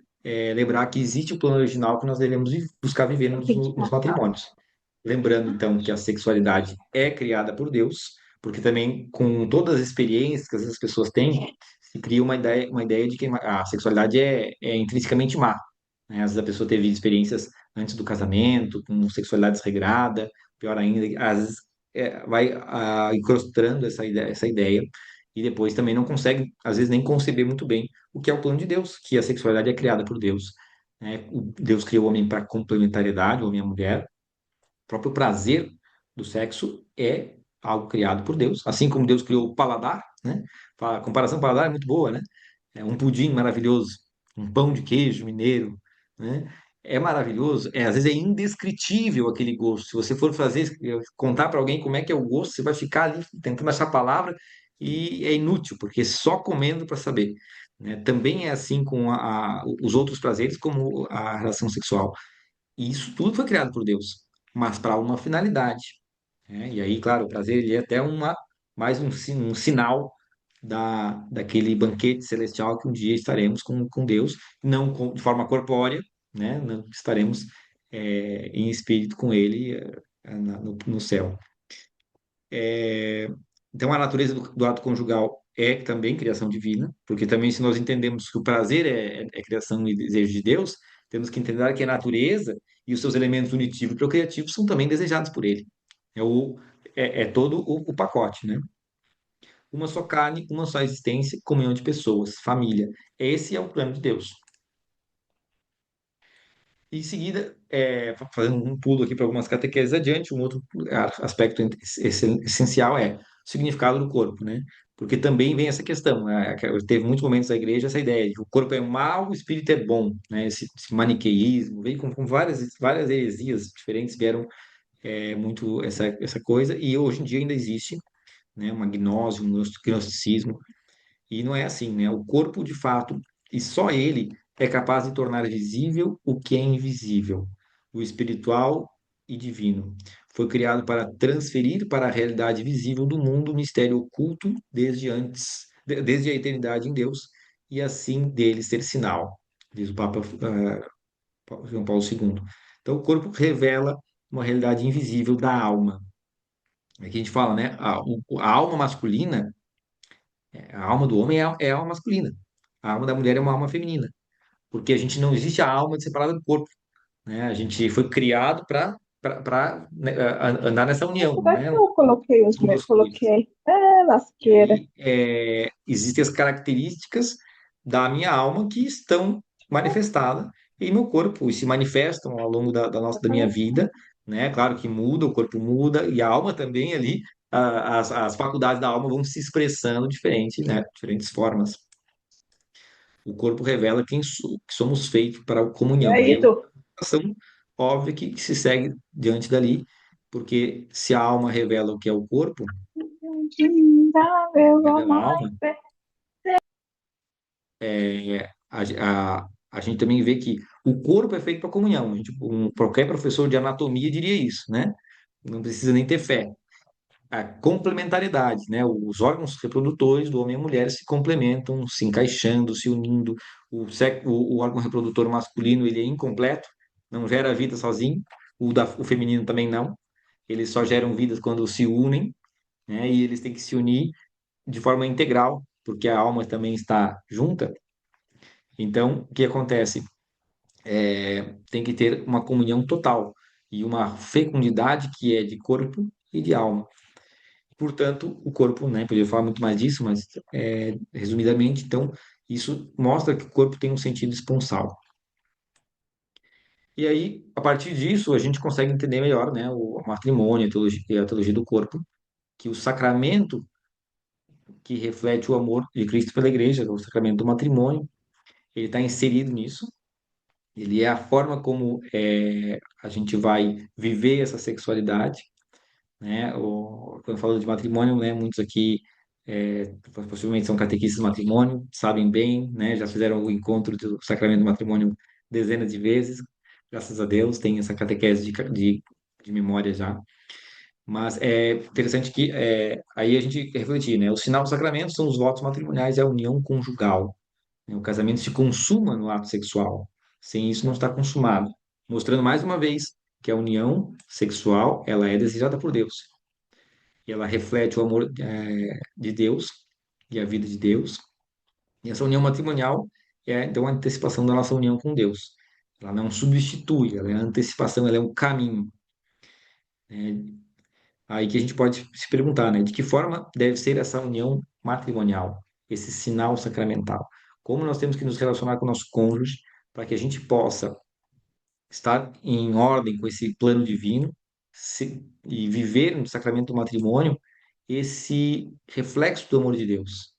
lembrar que existe o plano original que nós devemos buscar viver nos matrimônios. Lembrando, então, que a sexualidade é criada por Deus, porque também, com todas as experiências que as pessoas têm, se cria uma ideia de que a sexualidade é intrinsecamente má. Né? Às vezes a pessoa teve experiências antes do casamento, com sexualidade desregrada, pior ainda, às vezes vai incrustando essa ideia, e depois também não consegue, às vezes, nem conceber muito bem o que é o plano de Deus, que a sexualidade é criada por Deus. Né? Deus criou o homem para complementariedade, o homem e a mulher, o próprio prazer do sexo é algo criado por Deus, assim como Deus criou o paladar, né? A comparação paladar é muito boa, né? É um pudim maravilhoso, um pão de queijo mineiro, né? É maravilhoso, às vezes é indescritível aquele gosto. Se você for contar para alguém como é que é o gosto, você vai ficar ali tentando achar a palavra e é inútil, porque só comendo para saber. Né? Também é assim com os outros prazeres, como a relação sexual. E isso tudo foi criado por Deus, mas para uma finalidade. Né? E aí, claro, o prazer ele é até mais um sinal daquele banquete celestial que um dia estaremos com Deus, não de forma corpórea, né? Não estaremos em espírito com Ele no céu. Então, a natureza do ato conjugal é também criação divina, porque também se nós entendemos que o prazer é criação e desejo de Deus, temos que entender que a natureza e os seus elementos unitivos e procriativos são também desejados por Ele. É, o, é todo o pacote, né? uma só carne, uma só existência, comunhão de pessoas, família. Esse é o plano de Deus. Em seguida, fazendo um pulo aqui para algumas catequeses adiante, um outro aspecto essencial é o significado do corpo, né? Porque também vem essa questão, né? Teve muitos momentos da igreja essa ideia de que o corpo é mal, o espírito é bom, né? Esse maniqueísmo, veio com várias heresias diferentes, vieram muito essa coisa, e hoje em dia ainda existe, né? Uma gnose, um gnosticismo, e não é assim, né? O corpo, de fato, e só ele é capaz de tornar visível o que é invisível, o espiritual e divino. Foi criado para transferir para a realidade visível do mundo o mistério oculto desde antes, desde a eternidade em Deus, e assim dele ser sinal, diz o Papa João Paulo II. Então, o corpo revela uma realidade invisível da alma. Aqui a gente fala, né? A alma masculina, a alma do homem é a alma masculina. A alma da mulher é uma alma feminina, porque a gente não existe a alma separada do corpo, né? A gente foi criado para andar nessa união, Onde não é que é eu coloquei os meus? duas coisas. Coloquei. E Lasqueira. aí existem as características da minha alma que estão manifestadas em meu corpo e se manifestam ao longo da minha vida, né? Claro que muda, o corpo muda e a alma também ali, as faculdades da alma vão se expressando diferente, né? Diferentes formas. O corpo revela que somos feitos para a E comunhão. Aí aí, é uma tu? ação óbvia que se segue diante dali, porque se a alma revela o que é o corpo, revela a alma, a gente também vê que o corpo é feito para comunhão. Qualquer professor de anatomia diria isso, né? Não precisa nem ter fé. A complementariedade, né? Os órgãos reprodutores do homem e mulher se complementam, se encaixando, se unindo. O órgão reprodutor masculino ele é incompleto, não gera vida sozinho. O feminino também não. Eles só geram vidas quando se unem, né? E eles têm que se unir de forma integral, porque a alma também está junta. Então, o que acontece? Tem que ter uma comunhão total e uma fecundidade que é de corpo e de alma. Portanto, o corpo, né, poderia falar muito mais disso, mas resumidamente, então, isso mostra que o corpo tem um sentido esponsal. E aí, a partir disso, a gente consegue entender melhor, né, o matrimônio, a teologia do corpo, que o sacramento que reflete o amor de Cristo pela igreja, o sacramento do matrimônio, ele está inserido nisso. Ele é a forma como a gente vai viver essa sexualidade, né? Quando eu falo de matrimônio, né? Muitos aqui possivelmente são catequistas de matrimônio, sabem bem, né? Já fizeram o encontro do sacramento do matrimônio dezenas de vezes, graças a Deus, tem essa catequese de memória já. Mas é interessante que aí a gente refletir, né? O sinal do sacramento são os votos matrimoniais e a união conjugal, né? O casamento se consuma no ato sexual. Sem isso não está consumado, mostrando mais uma vez que a união sexual ela é desejada por Deus e ela reflete o amor de Deus e a vida de Deus. E essa união matrimonial é então a antecipação da nossa união com Deus. Ela não substitui, ela é a antecipação, ela é um caminho, né? Aí que a gente pode se perguntar, né, de que forma deve ser essa união matrimonial, esse sinal sacramental? Como nós temos que nos relacionar com o nosso cônjuge para que a gente possa estar em ordem com esse plano divino e viver no sacramento do matrimônio esse reflexo do amor de Deus.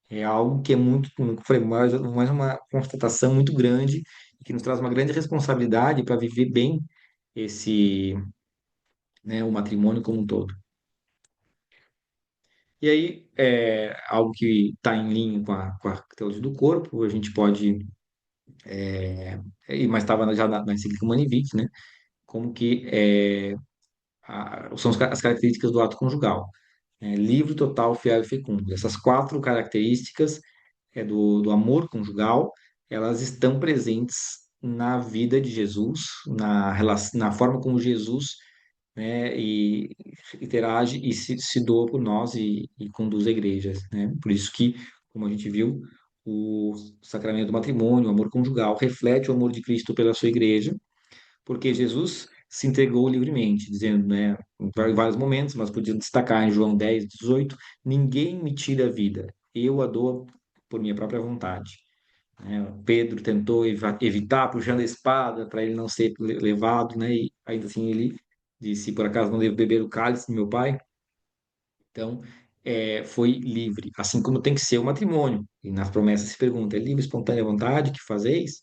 É algo que é muito, como eu falei, mais uma constatação muito grande e que nos traz uma grande responsabilidade para viver bem esse, né, o matrimônio como um todo. E aí, algo que está em linha com a teologia do corpo, a gente pode, mas estava já na encíclica Humanae Vitae, né? Como que são as características do ato conjugal. Livre, total, fiel e fecundo. Essas quatro características do amor conjugal, elas estão presentes na vida de Jesus, na forma como Jesus, né, e interage e se doa por nós e conduz a igreja, né? Por isso que, como a gente viu, o sacramento do matrimônio, o amor conjugal, reflete o amor de Cristo pela sua igreja, porque Jesus se entregou livremente, dizendo, né, em vários momentos, mas podíamos destacar em João 10:18, ninguém me tira a vida, eu a dou por minha própria vontade. Né? Pedro tentou evitar puxando a espada para ele não ser levado, né? E ainda assim ele disse, por acaso não devo beber o cálice do meu pai? Então, foi livre, assim como tem que ser o matrimônio. E nas promessas se pergunta, é livre, espontânea vontade que fazeis?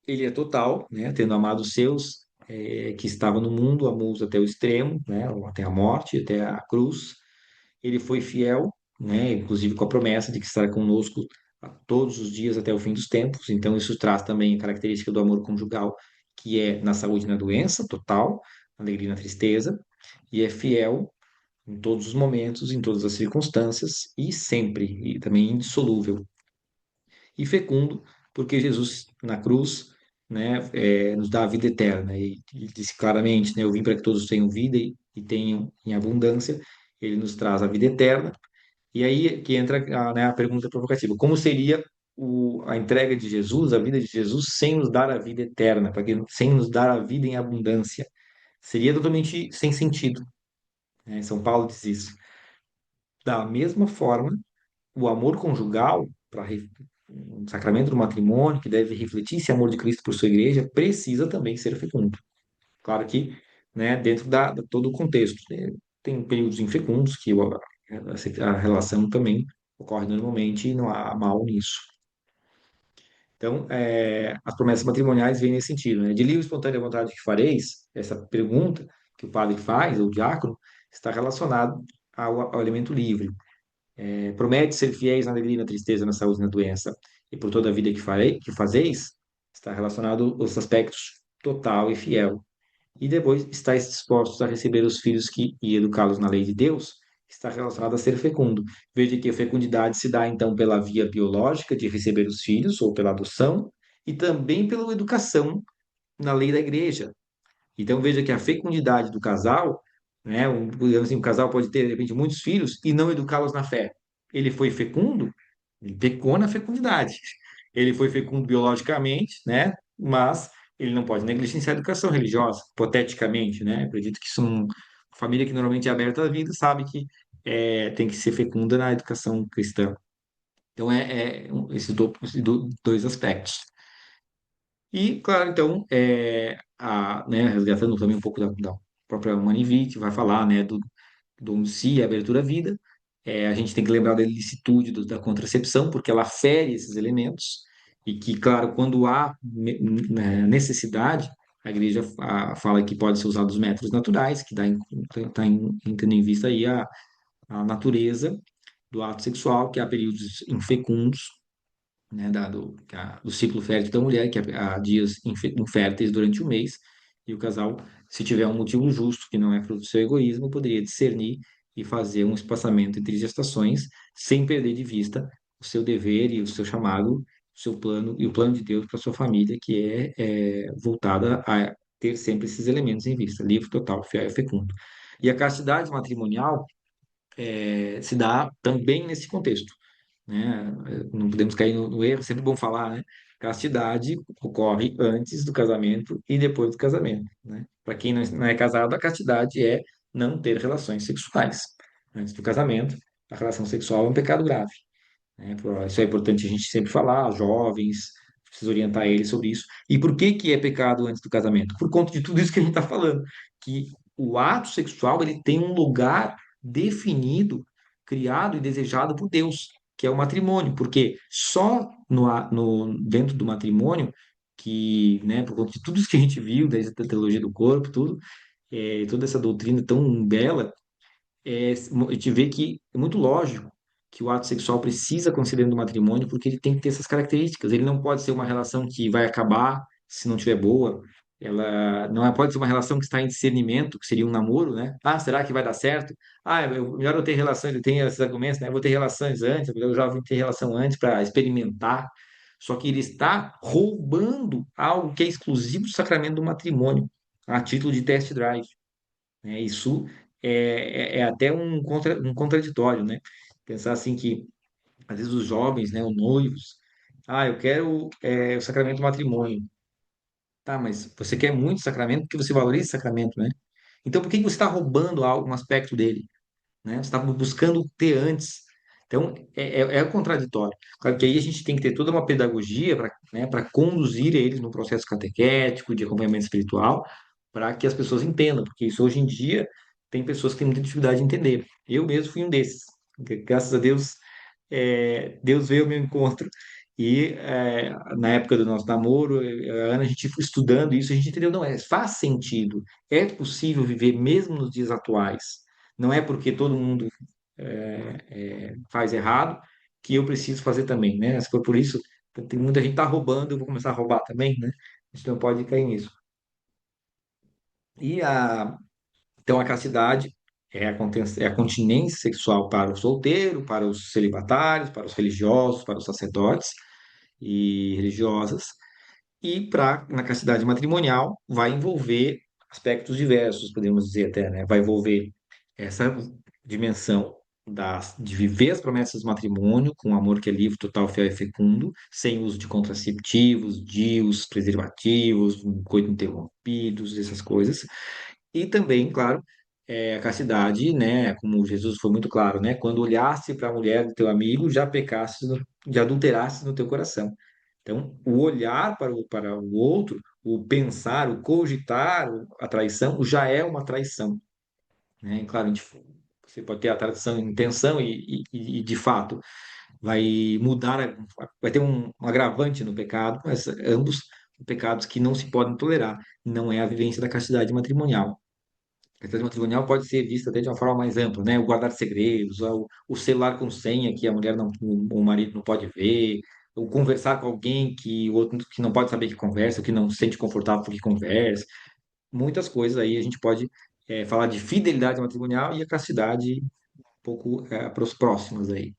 Ele é total, né? Tendo amado os seus, que estavam no mundo, amou-os até o extremo, né? Até a morte, até a cruz. Ele foi fiel, né? Inclusive com a promessa de que estará conosco a todos os dias até o fim dos tempos. Então, isso traz também a característica do amor conjugal, que é na saúde e na doença, total, na alegria e na tristeza, e é fiel em todos os momentos, em todas as circunstâncias e sempre, e também indissolúvel. E fecundo, porque Jesus na cruz, né, nos dá a vida eterna. E ele disse claramente, né, eu vim para que todos tenham vida e tenham em abundância. Ele nos traz a vida eterna. E aí que entra né, a pergunta provocativa: como seria a entrega de Jesus, a vida de Jesus, sem nos dar a vida eterna, sem nos dar a vida em abundância? Seria totalmente sem sentido, né? São Paulo diz isso. Da mesma forma, o amor conjugal, para um sacramento do matrimônio, que deve refletir esse amor de Cristo por sua igreja, precisa também ser fecundo. Claro que, né, dentro da todo o contexto, né? Tem períodos infecundos que a relação também ocorre normalmente e não há mal nisso. Então, as promessas matrimoniais vêm nesse sentido, né? De livre e espontânea vontade que fareis, essa pergunta que o padre faz, ou o diácono, está relacionado ao elemento livre. Promete ser fiéis na alegria e na tristeza, na saúde e na doença, e por toda a vida que fazeis, está relacionado aos aspectos total e fiel. E depois, estáis dispostos a receber os filhos e educá-los na lei de Deus, está relacionado a ser fecundo. Veja que a fecundidade se dá, então, pela via biológica de receber os filhos, ou pela adoção, e também pela educação na lei da igreja. Então, veja que a fecundidade do casal, né, digamos assim, o casal pode ter, de repente, muitos filhos e não educá-los na fé. Ele foi fecundo, ele pecou na fecundidade. Ele foi fecundo biologicamente, né, mas ele não pode negligenciar a educação religiosa, hipoteticamente, né? Acredito que isso uma família que normalmente é aberta à vida sabe que tem que ser fecunda na educação cristã. Então, esses dois aspectos. E, claro, então, né, resgatando também um pouco da própria Manivit, vai falar, né, do si, a abertura à vida. A gente tem que lembrar da ilicitude da contracepção, porque ela fere esses elementos, e que, claro, quando há necessidade, a igreja fala que pode ser usado os métodos naturais, que está tendo em vista aí a natureza do ato sexual, que há períodos infecundos, né, do ciclo fértil da mulher, que há dias inférteis durante o mês, e o casal, se tiver um motivo justo, que não é fruto do seu egoísmo, poderia discernir e fazer um espaçamento entre gestações, sem perder de vista o seu dever e o seu chamado, o seu plano e o plano de Deus para sua família, que voltada a ter sempre esses elementos em vista, livre, total, fiel e fecundo. E a castidade matrimonial se dá também nesse contexto, né? Não podemos cair no erro, sempre bom falar, né? Castidade ocorre antes do casamento e depois do casamento, né? Para quem não é casado, a castidade é não ter relações sexuais. Antes do casamento, a relação sexual é um pecado grave, né? Isso é importante a gente sempre falar, aos jovens, precisa orientar eles sobre isso. E por que que é pecado antes do casamento? Por conta de tudo isso que a gente está falando, que o ato sexual ele tem um lugar definido, criado e desejado por Deus, que é o matrimônio, porque só dentro do matrimônio que, né, por conta de tudo isso que a gente viu, desde a teologia do corpo, tudo, toda essa doutrina tão bela, a gente vê que é muito lógico que o ato sexual precisa acontecer dentro do matrimônio, porque ele tem que ter essas características. Ele não pode ser uma relação que vai acabar se não tiver boa. Ela não pode ser uma relação que está em discernimento, que seria um namoro, né? Ah, será que vai dar certo? Ah, melhor eu ter relação, ele tem esses argumentos, né? Eu vou ter relações antes, eu já vou ter relação antes para experimentar. Só que ele está roubando algo que é exclusivo do sacramento do matrimônio, a título de test drive, né? Isso é até um contraditório, né? Pensar assim que, às vezes, os jovens, né, os noivos, eu quero o sacramento do matrimônio. Tá, mas você quer muito sacramento porque você valoriza sacramento, né? Então por que que você está roubando algo, um aspecto dele? Né? Você está buscando ter antes. Então, é contraditório. Claro que aí a gente tem que ter toda uma pedagogia para, né, para conduzir eles no processo catequético, de acompanhamento espiritual, para que as pessoas entendam, porque isso hoje em dia tem pessoas que têm muita dificuldade de entender. Eu mesmo fui um desses. Graças a Deus, Deus veio ao meu encontro. E na época do nosso namoro, a Ana, a gente foi estudando isso, a gente entendeu, não, faz sentido, é possível viver mesmo nos dias atuais. Não é porque todo mundo faz errado que eu preciso fazer também, né? Se for por isso, tem muita gente que tá roubando, eu vou começar a roubar também, né? A gente não pode cair nisso. E então a castidade é a continência sexual para o solteiro, para os celibatários, para os religiosos, para os sacerdotes e religiosas. E na castidade matrimonial vai envolver aspectos diversos, podemos dizer até, né? Vai envolver essa dimensão de viver as promessas do matrimônio com um amor que é livre, total, fiel e fecundo, sem uso de contraceptivos, DIUs, preservativos, coito interrompidos, essas coisas. E também, claro, a castidade, né? Como Jesus foi muito claro, né? Quando olhasse para a mulher do teu amigo, já pecasse, já adulterasse no teu coração. Então, o olhar para o outro, o pensar, o cogitar a traição já é uma traição, né? E, claro, você pode ter a traição em intenção e, de fato vai mudar, vai ter um agravante no pecado, mas ambos pecados que não se podem tolerar. Não é a vivência da castidade matrimonial. A castidade matrimonial pode ser vista até de uma forma mais ampla, né? O guardar segredos, o celular com senha que a mulher não, o marido não pode ver, o conversar com alguém que o outro que não pode saber que conversa, que não se sente confortável porque conversa. Muitas coisas aí a gente pode falar de fidelidade matrimonial e a castidade um pouco para os próximos aí.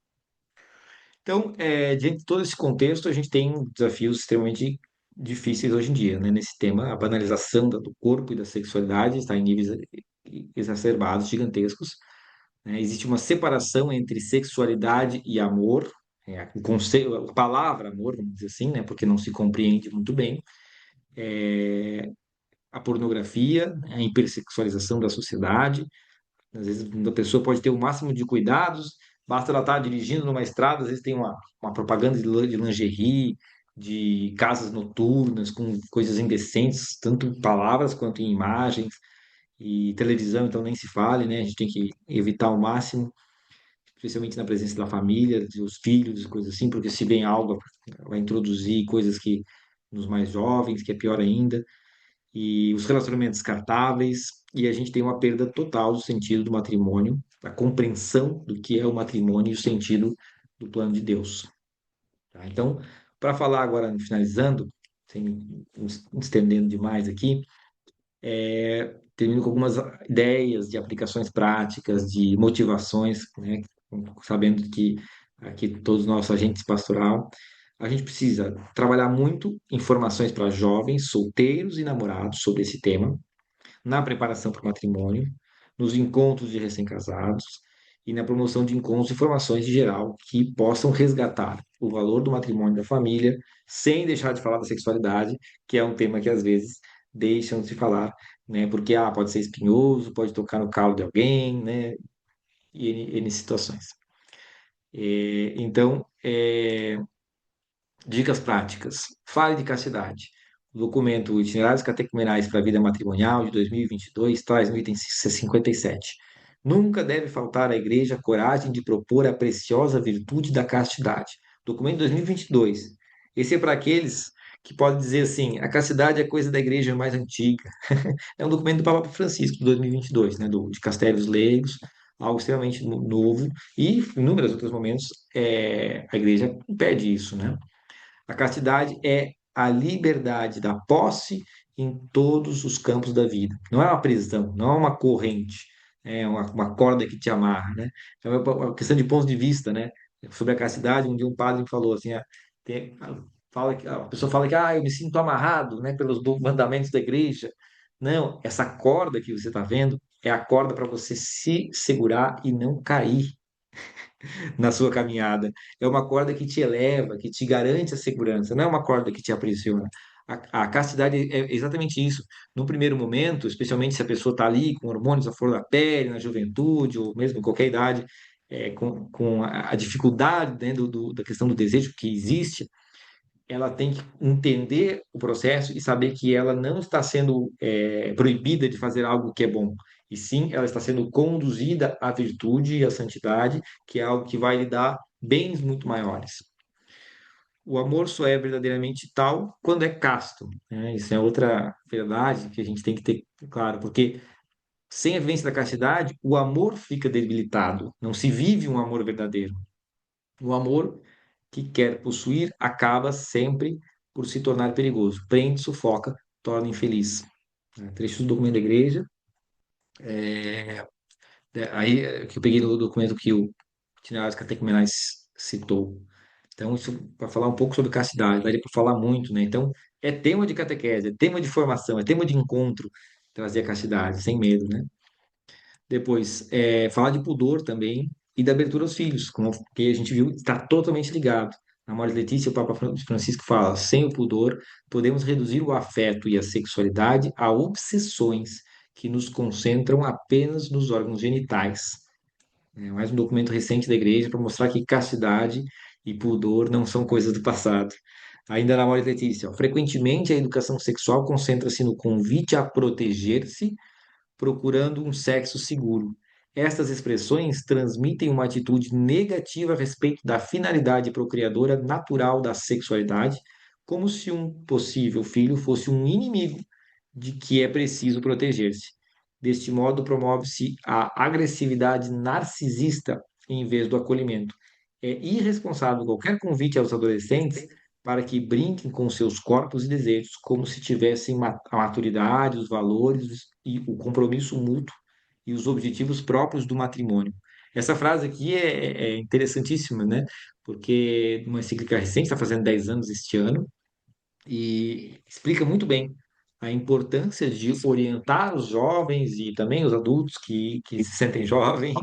Então, diante de todo esse contexto, a gente tem desafios extremamente difíceis hoje em dia, né? Nesse tema, a banalização do corpo e da sexualidade está em níveis exacerbados, gigantescos, né? Existe uma separação entre sexualidade e amor, o conceito, a palavra amor, vamos dizer assim, né? Porque não se compreende muito bem. A pornografia, né? A hipersexualização da sociedade. Às vezes a pessoa pode ter o máximo de cuidados, basta ela estar dirigindo numa estrada, às vezes tem uma propaganda de lingerie, de casas noturnas, com coisas indecentes, tanto em palavras quanto em imagens, e televisão, então nem se fale, né? A gente tem que evitar ao máximo, especialmente na presença da família, dos filhos, coisas assim, porque se vem algo, vai introduzir coisas que nos mais jovens, que é pior ainda, e os relacionamentos descartáveis, e a gente tem uma perda total do sentido do matrimônio, a compreensão do que é o matrimônio e o sentido do plano de Deus. Tá? Então, para falar agora, finalizando, sem nos estendendo demais aqui, termino com algumas ideias de aplicações práticas, de motivações, né? Sabendo que aqui todos nós agentes pastoral, a gente precisa trabalhar muito informações para jovens, solteiros e namorados sobre esse tema, na preparação para o matrimônio, nos encontros de recém-casados e na promoção de encontros e formações em geral que possam resgatar o valor do matrimônio e da família, sem deixar de falar da sexualidade, que é um tema que às vezes deixam de se falar, né? Porque pode ser espinhoso, pode tocar no calo de alguém, né? E N situações. Então, dicas práticas. Fale de castidade. O documento Itinerários Catecumenais para a Vida Matrimonial de 2022 traz no item 57. Nunca deve faltar à igreja coragem de propor a preciosa virtude da castidade. Documento 2022. Esse é para aqueles que podem dizer assim, a castidade é coisa da igreja mais antiga. É um documento do Papa Francisco de 2022, né, de Castelos Leigos, algo extremamente novo, e em inúmeros outros momentos a igreja pede isso, né? A castidade é a liberdade da posse em todos os campos da vida. Não é uma prisão, não é uma corrente, é uma corda que te amarra, né? Então é uma questão de pontos de vista, né? Sobre a castidade, um dia um padre me falou assim, a pessoa fala que eu me sinto amarrado, né, pelos mandamentos da igreja. Não, essa corda que você está vendo é a corda para você se segurar e não cair na sua caminhada. É uma corda que te eleva, que te garante a segurança, não é uma corda que te aprisiona. A castidade é exatamente isso. No primeiro momento, especialmente se a pessoa está ali com hormônios à flor da pele, na juventude, ou mesmo em qualquer idade, com a dificuldade, né, da questão do desejo que existe, ela tem que entender o processo e saber que ela não está sendo proibida de fazer algo que é bom, e sim ela está sendo conduzida à virtude e à santidade, que é algo que vai lhe dar bens muito maiores. O amor só é verdadeiramente tal quando é casto, né? Isso é outra verdade que a gente tem que ter claro, porque sem a vivência da castidade, o amor fica debilitado, não se vive um amor verdadeiro. O amor que quer possuir acaba sempre por se tornar perigoso. Prende, sufoca, torna infeliz. Trechos do documento da igreja. Aí que eu peguei no documento que o Itinerários Catecumenais citou. Então, isso para falar um pouco sobre castidade, daria para falar muito, né? Então, é tema de catequese, é tema de formação, é tema de encontro, trazer a castidade, sem medo, né? Depois, falar de pudor também e da abertura aos filhos, como que a gente viu, está totalmente ligado. Na Amoris Letícia, o Papa Francisco fala: sem o pudor, podemos reduzir o afeto e a sexualidade a obsessões que nos concentram apenas nos órgãos genitais. É mais um documento recente da Igreja para mostrar que castidade e pudor não são coisas do passado. Ainda na Amoris Letícia, ó, frequentemente a educação sexual concentra-se no convite a proteger-se procurando um sexo seguro. Estas expressões transmitem uma atitude negativa a respeito da finalidade procriadora natural da sexualidade, como se um possível filho fosse um inimigo de que é preciso proteger-se. Deste modo, promove-se a agressividade narcisista em vez do acolhimento. É irresponsável qualquer convite aos adolescentes para que brinquem com seus corpos e desejos, como se tivessem a maturidade, os valores e o compromisso mútuo e os objetivos próprios do matrimônio. Essa frase aqui é interessantíssima, né? Porque uma encíclica recente, está fazendo 10 anos este ano, e explica muito bem a importância de orientar os jovens e também os adultos que se sentem jovens,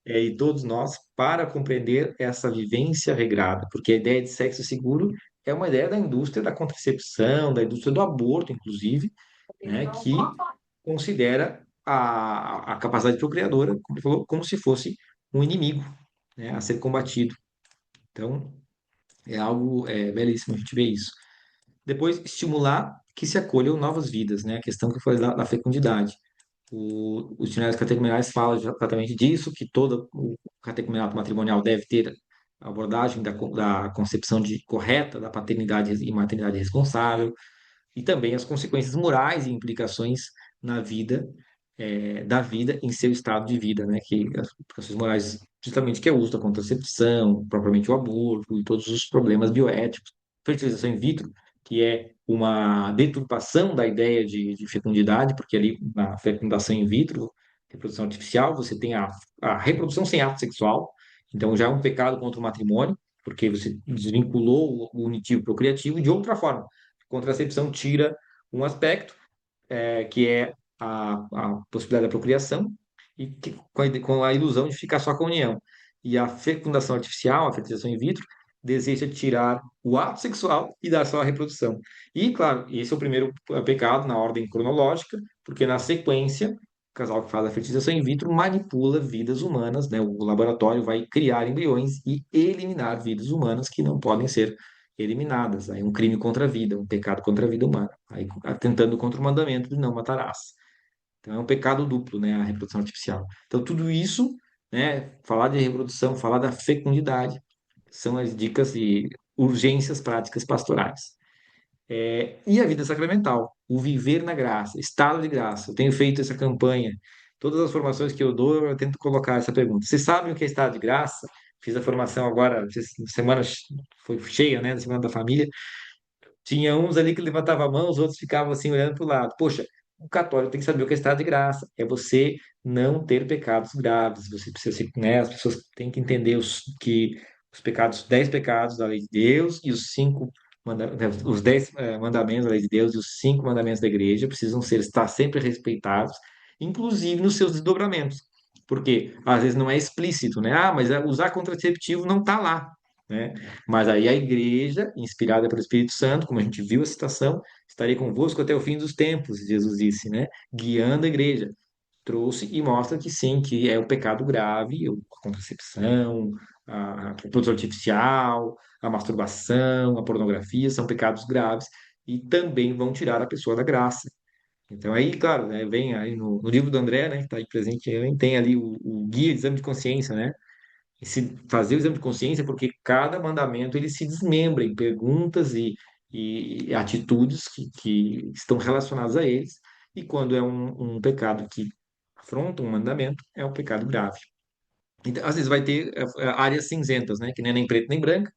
e todos nós, para compreender essa vivência regrada, porque a ideia de sexo seguro é uma ideia da indústria da contracepção, da indústria do aborto, inclusive, né, que considera a capacidade procriadora, como ele falou, como se fosse um inimigo, né, a ser combatido. Então, é algo belíssimo a gente ver isso. Depois, estimular que se acolham novas vidas, né? A questão que foi da fecundidade. Os dicionários catecumenais falam exatamente disso, que todo o catecumenato matrimonial deve ter a abordagem da concepção correta da paternidade e maternidade responsável, e também as consequências morais e implicações na vida, da vida em seu estado de vida, né? Que as implicações morais, justamente, que é o uso da contracepção, propriamente o aborto e todos os problemas bioéticos, fertilização in vitro, que é uma deturpação da ideia de fecundidade, porque ali na fecundação in vitro, reprodução artificial, você tem a reprodução sem ato sexual, então já é um pecado contra o matrimônio, porque você desvinculou o unitivo procriativo, e de outra forma, contracepção tira um aspecto, que é a possibilidade da procriação, e com a ilusão de ficar só com a união. E a fecundação artificial, a fertilização in vitro, deseja tirar o ato sexual e dar só a reprodução. E, claro, esse é o primeiro pecado na ordem cronológica, porque na sequência, o casal que faz a fertilização in vitro manipula vidas humanas, né? O laboratório vai criar embriões e eliminar vidas humanas que não podem ser eliminadas. Aí um crime contra a vida, um pecado contra a vida humana. Aí atentando contra o mandamento de não matarás. Então é um pecado duplo, né, a reprodução artificial. Então tudo isso, né, falar de reprodução, falar da fecundidade, são as dicas e urgências práticas pastorais. E a vida sacramental, o viver na graça, estado de graça. Eu tenho feito essa campanha. Todas as formações que eu dou, eu tento colocar essa pergunta. Vocês sabem o que é estado de graça? Fiz a formação agora, semana foi cheia, né, na Semana da Família. Tinha uns ali que levantavam a mão, os outros ficavam assim olhando para o lado. Poxa, o católico tem que saber o que é estado de graça. É você não ter pecados graves. Você precisa, né, as pessoas têm que entender que os pecados, 10 pecados da lei de Deus e os 5 os 10 mandamentos da lei de Deus e os 5 mandamentos da igreja precisam estar sempre respeitados, inclusive nos seus desdobramentos. Porque às vezes não é explícito, né? Ah, mas usar contraceptivo não está lá. né? Mas aí a igreja, inspirada pelo Espírito Santo, como a gente viu a citação, estarei convosco até o fim dos tempos, Jesus disse, né? Guiando a igreja. Trouxe e mostra que sim, que é um pecado grave, a contracepção, a reprodução artificial, a masturbação, a pornografia, são pecados graves e também vão tirar a pessoa da graça. Então aí, claro, né, vem aí no livro do André, né, que está aí presente, tem ali o guia de exame de consciência, né? E se fazer o exame de consciência, porque cada mandamento ele se desmembra em perguntas e atitudes que estão relacionadas a eles. E quando é um pecado que afronta um mandamento, é um pecado grave. Então, às vezes vai ter áreas cinzentas, né? Que nem é nem preto nem branco,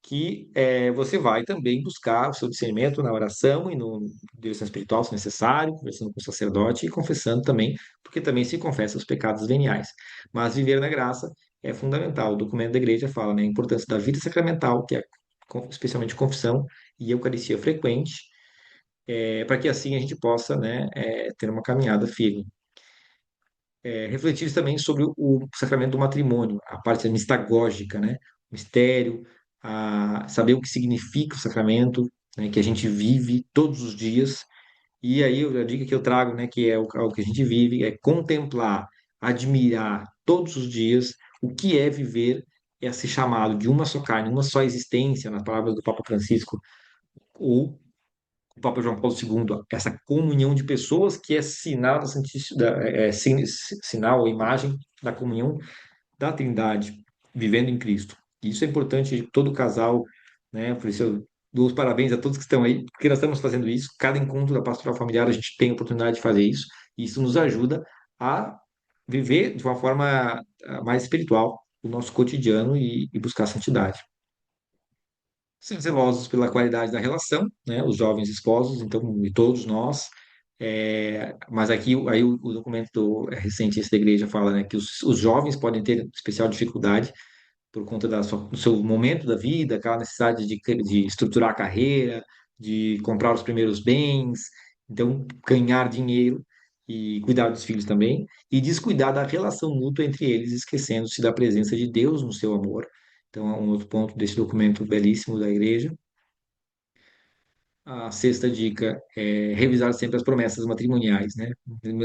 que você vai também buscar o seu discernimento na oração e no direção espiritual, se necessário, conversando com o sacerdote e confessando também, porque também se confessa os pecados veniais. Mas viver na graça é fundamental. O documento da igreja fala, né, a importância da vida sacramental, que é especialmente confissão e eucaristia frequente, para que assim a gente possa, né, ter uma caminhada firme. Refletir também sobre o sacramento do matrimônio, a parte mistagógica, né? O mistério, saber o que significa o sacramento, né? Que a gente vive todos os dias. E aí a dica que eu trago, né? Que é o que a gente vive, é contemplar, admirar todos os dias o que é viver esse chamado de uma só carne, uma só existência, nas palavras do Papa Francisco, ou o Papa João Paulo II, essa comunhão de pessoas que é sinal da sinal ou imagem da comunhão da Trindade, vivendo em Cristo. E isso é importante de todo casal, né? Por isso eu dou os parabéns a todos que estão aí, porque nós estamos fazendo isso. Cada encontro da pastoral familiar a gente tem a oportunidade de fazer isso, e isso nos ajuda a viver de uma forma mais espiritual o nosso cotidiano e buscar a santidade. Ser zelosos pela qualidade da relação, né? Os jovens esposos, então, e todos nós. Mas aqui, aí o documento recente esse da igreja fala, né, que os jovens podem ter especial dificuldade por conta do seu momento da vida, aquela necessidade de estruturar a carreira, de comprar os primeiros bens, então ganhar dinheiro e cuidar dos filhos também, e descuidar da relação mútua entre eles, esquecendo-se da presença de Deus no seu amor. Então, é um outro ponto desse documento belíssimo da igreja. A sexta dica é revisar sempre as promessas matrimoniais, né?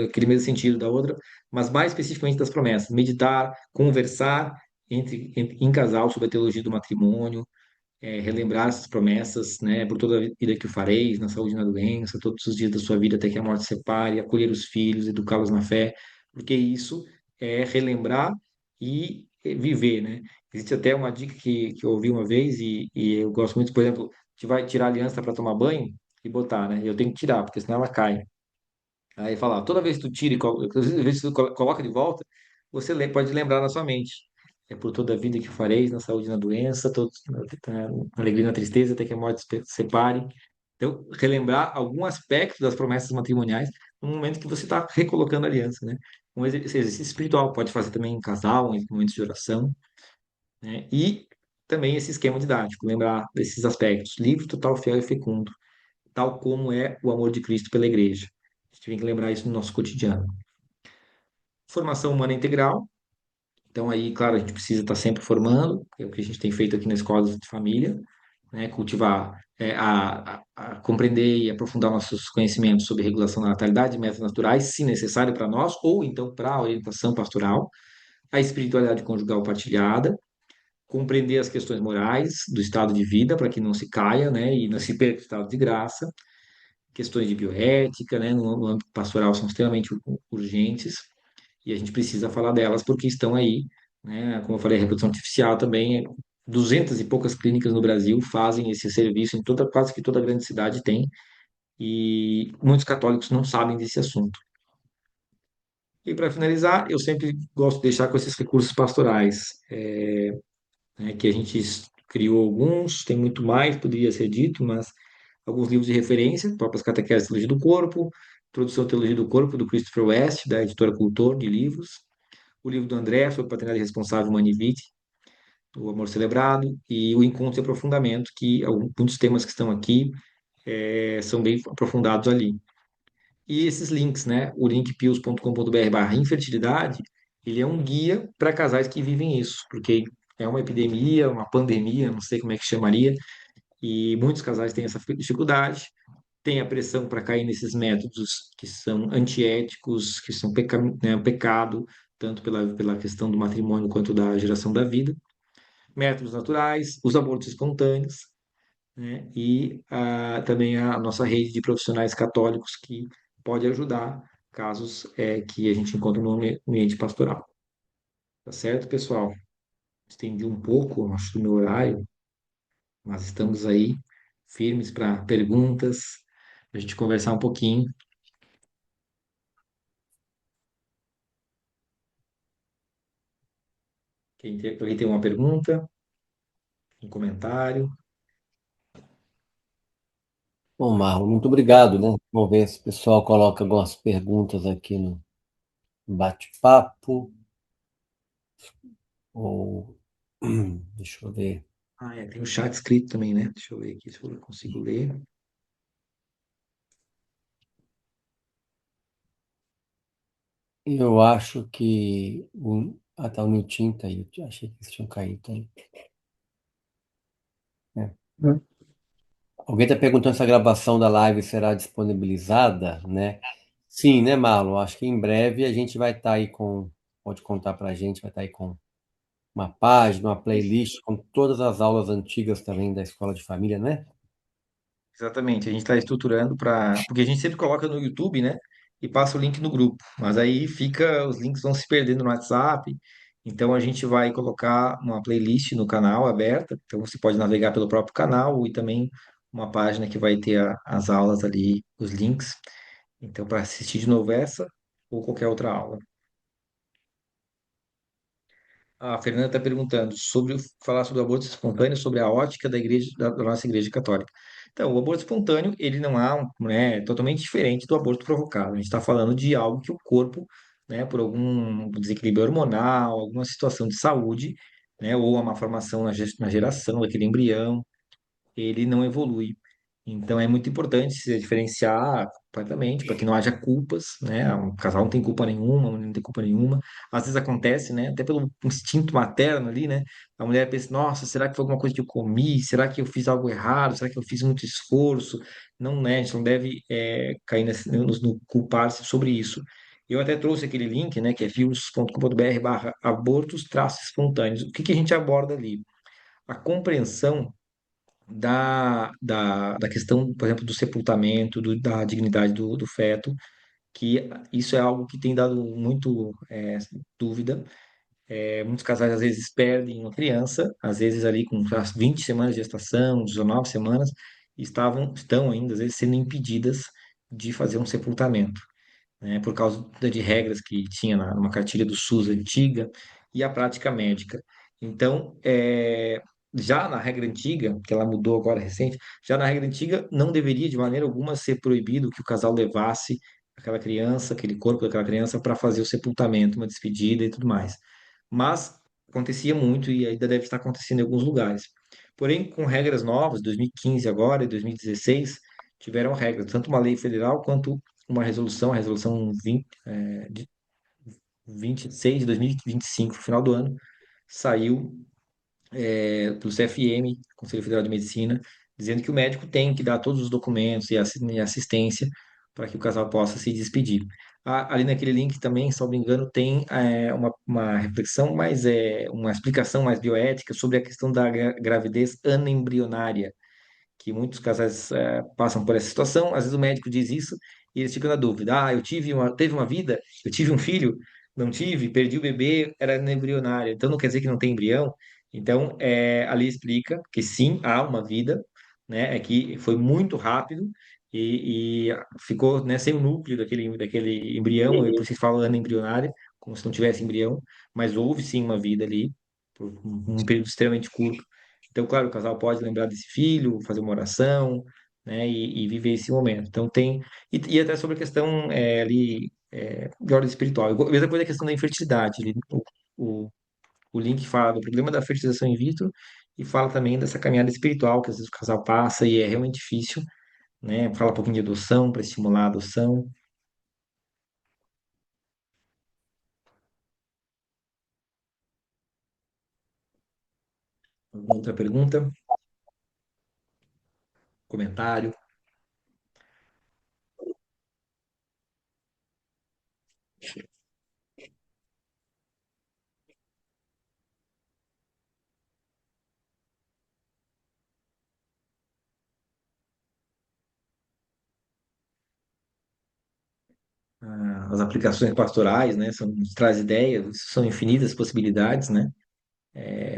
Aquele mesmo sentido da outra, mas mais especificamente das promessas. Meditar, conversar em casal sobre a teologia do matrimônio, relembrar essas promessas, né? Por toda a vida que o fareis, na saúde e na doença, todos os dias da sua vida até que a morte separe, acolher os filhos, educá-los na fé, porque isso é relembrar e viver, né? Existe até uma dica que eu ouvi uma vez e eu gosto muito, por exemplo, a gente vai tirar a aliança para tomar banho e botar, né? Eu tenho que tirar, porque senão ela cai. Aí fala, toda vez que tu tira toda vez que tu coloca de volta, você pode lembrar na sua mente. É por toda a vida que fareis, na saúde e na doença, na alegria e na tristeza, até que a morte separe. Então, relembrar algum aspecto das promessas matrimoniais no momento que você está recolocando a aliança, né? Um exercício espiritual, pode fazer também em casal, em momentos de oração, né? E também esse esquema didático, lembrar desses aspectos. Livre, total, fiel e fecundo, tal como é o amor de Cristo pela igreja. A gente tem que lembrar isso no nosso cotidiano. Formação humana integral. Então, aí, claro, a gente precisa estar sempre formando, é o que a gente tem feito aqui na Escola de Família, né? Cultivar, a compreender e aprofundar nossos conhecimentos sobre regulação da natalidade e métodos naturais, se necessário para nós, ou então para a orientação pastoral, a espiritualidade conjugal partilhada, compreender as questões morais do estado de vida, para que não se caia, né? E não se perca o estado de graça, questões de bioética, né? No âmbito pastoral são extremamente urgentes, e a gente precisa falar delas porque estão aí, né? Como eu falei, a reprodução artificial também, 200 e poucas clínicas no Brasil fazem esse serviço, em quase que toda grande cidade tem, e muitos católicos não sabem desse assunto. E para finalizar, eu sempre gosto de deixar com esses recursos pastorais, né, que a gente criou alguns, tem muito mais, poderia ser dito, mas alguns livros de referência, próprias catequeses de Teologia do Corpo, Introdução à Teologia do Corpo, do Christopher West, da editora Cultor, de livros, o livro do André sobre paternidade responsável, Humane Vitae, o Amor Celebrado, e o Encontro e Aprofundamento, que muitos temas que estão aqui são bem aprofundados ali. E esses links, né? O link pius.com.br/infertilidade, ele é um guia para casais que vivem isso, porque é uma epidemia, uma pandemia, não sei como é que chamaria, e muitos casais têm essa dificuldade, tem a pressão para cair nesses métodos que são antiéticos, que são né, pecado, tanto pela questão do matrimônio quanto da geração da vida, métodos naturais, os abortos espontâneos, né, e também a nossa rede de profissionais católicos que pode ajudar casos que a gente encontra no ambiente pastoral. Tá certo, pessoal? Estendi um pouco, acho, do meu horário, mas estamos aí firmes para perguntas, a gente conversar um pouquinho. Alguém tem uma pergunta, um comentário? Bom, Marlon, muito obrigado, né? Vamos ver se o pessoal coloca algumas perguntas aqui no bate-papo. Ou deixa eu ver. Tem o chat escrito também, né? Deixa eu ver aqui se eu consigo ler. Eu acho que tá, o Nilton tá aí. Eu achei que eles tinham caído. Tá aí. É. Alguém está perguntando se a gravação da live será disponibilizada, né? Sim, né, Marlon? Acho que em breve a gente vai estar aí com, pode contar para a gente, vai estar aí com uma página, uma playlist com todas as aulas antigas também da Escola de Família, né? Exatamente, a gente está estruturando para. Porque a gente sempre coloca no YouTube, né? E passa o link no grupo. Mas aí fica, os links vão se perdendo no WhatsApp. Então a gente vai colocar uma playlist no canal aberta. Então você pode navegar pelo próprio canal e também uma página que vai ter as aulas ali, os links. Então, para assistir de novo essa ou qualquer outra aula. A Fernanda está perguntando sobre falar sobre o aborto espontâneo, sobre a ótica da igreja, da nossa igreja católica. Então, o aborto espontâneo, ele não é, né, totalmente diferente do aborto provocado. A gente está falando de algo que o corpo, né, por algum desequilíbrio hormonal, alguma situação de saúde, né, ou uma malformação na geração daquele embrião, ele não evolui. Então é muito importante se diferenciar completamente para que não haja culpas, né? Um casal não tem culpa nenhuma, uma mulher não tem culpa nenhuma. Às vezes acontece, né? Até pelo instinto materno ali, né? A mulher pensa, nossa, será que foi alguma coisa que eu comi? Será que eu fiz algo errado? Será que eu fiz muito esforço? Não, né? A gente não deve cair no culpar-se sobre isso. Eu até trouxe aquele link, né? Que é fios.com.br/abortos-espontâneos. O que que a gente aborda ali? A compreensão da questão, por exemplo, do sepultamento, da dignidade do feto, que isso é algo que tem dado muito dúvida. Muitos casais às vezes perdem uma criança, às vezes ali com as 20 semanas de gestação, 19 semanas, estão ainda, às vezes, sendo impedidas de fazer um sepultamento, né, por causa de regras que tinha numa cartilha do SUS antiga e a prática médica. Então, já na regra antiga, que ela mudou agora recente, já na regra antiga não deveria de maneira alguma ser proibido que o casal levasse aquela criança, aquele corpo daquela criança para fazer o sepultamento, uma despedida e tudo mais. Mas acontecia muito e ainda deve estar acontecendo em alguns lugares. Porém, com regras novas, 2015 agora e 2016, tiveram regras, tanto uma lei federal quanto uma resolução, a resolução 26 de 2025, no final do ano, saiu pelo CFM, Conselho Federal de Medicina, dizendo que o médico tem que dar todos os documentos e assistência para que o casal possa se despedir. Ali naquele link também, se não me engano, tem uma reflexão, mas uma explicação mais bioética sobre a questão da gravidez anembrionária, que muitos casais passam por essa situação. Às vezes o médico diz isso e eles ficam na dúvida. Eu teve uma vida, eu tive um filho, não tive, perdi o bebê, era embrionário. Então não quer dizer que não tem embrião. Então ali explica que sim, há uma vida, né? É que foi muito rápido e ficou, né, sem o núcleo daquele embrião. Eu por isso que falo embrionária, como se não tivesse embrião, mas houve sim uma vida ali por um período extremamente curto. Então, claro, o casal pode lembrar desse filho, fazer uma oração, né, e viver esse momento. Então, e até sobre a questão de ordem espiritual. Mesma coisa a questão da infertilidade. O, o link fala do problema da fertilização in vitro e fala também dessa caminhada espiritual que às vezes o casal passa e é realmente difícil, né? Fala um pouquinho de adoção para estimular a adoção. Alguma outra pergunta? Comentário? As aplicações pastorais, né, traz ideias, são infinitas possibilidades, né?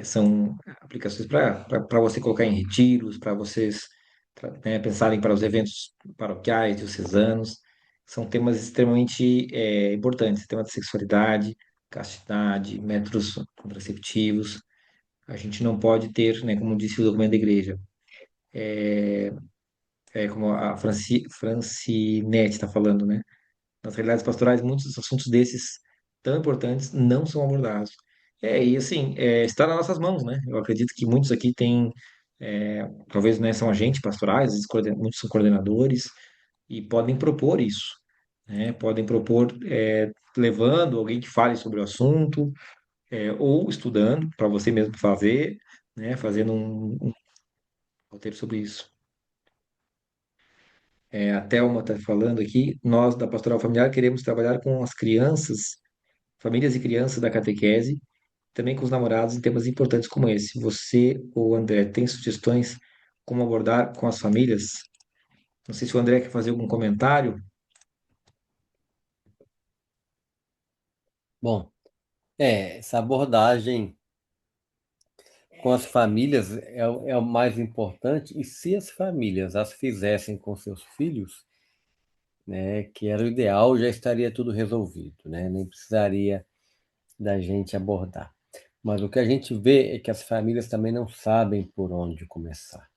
São aplicações para você colocar em retiros, para vocês pensarem para os eventos paroquiais, diocesanos. São temas extremamente importantes, tema de sexualidade, castidade, métodos contraceptivos. A gente não pode ter, né, como disse o documento da igreja, como a Francinete está falando, né? Nas realidades pastorais, muitos assuntos desses tão importantes não são abordados. E assim, está nas nossas mãos, né? Eu acredito que muitos aqui têm, talvez, né, são agentes pastorais, às vezes muitos são coordenadores e podem propor isso, né? Podem propor, levando alguém que fale sobre o assunto, ou estudando para você mesmo fazer, né? Fazendo um roteiro sobre isso. A Thelma está falando aqui, nós da Pastoral Familiar queremos trabalhar com as crianças, famílias e crianças da catequese, também com os namorados em temas importantes como esse. Você ou André tem sugestões como abordar com as famílias? Não sei se o André quer fazer algum comentário. Bom, essa abordagem com as famílias é o mais importante, e se as famílias as fizessem com seus filhos, né, que era o ideal, já estaria tudo resolvido, né? Nem precisaria da gente abordar. Mas o que a gente vê é que as famílias também não sabem por onde começar.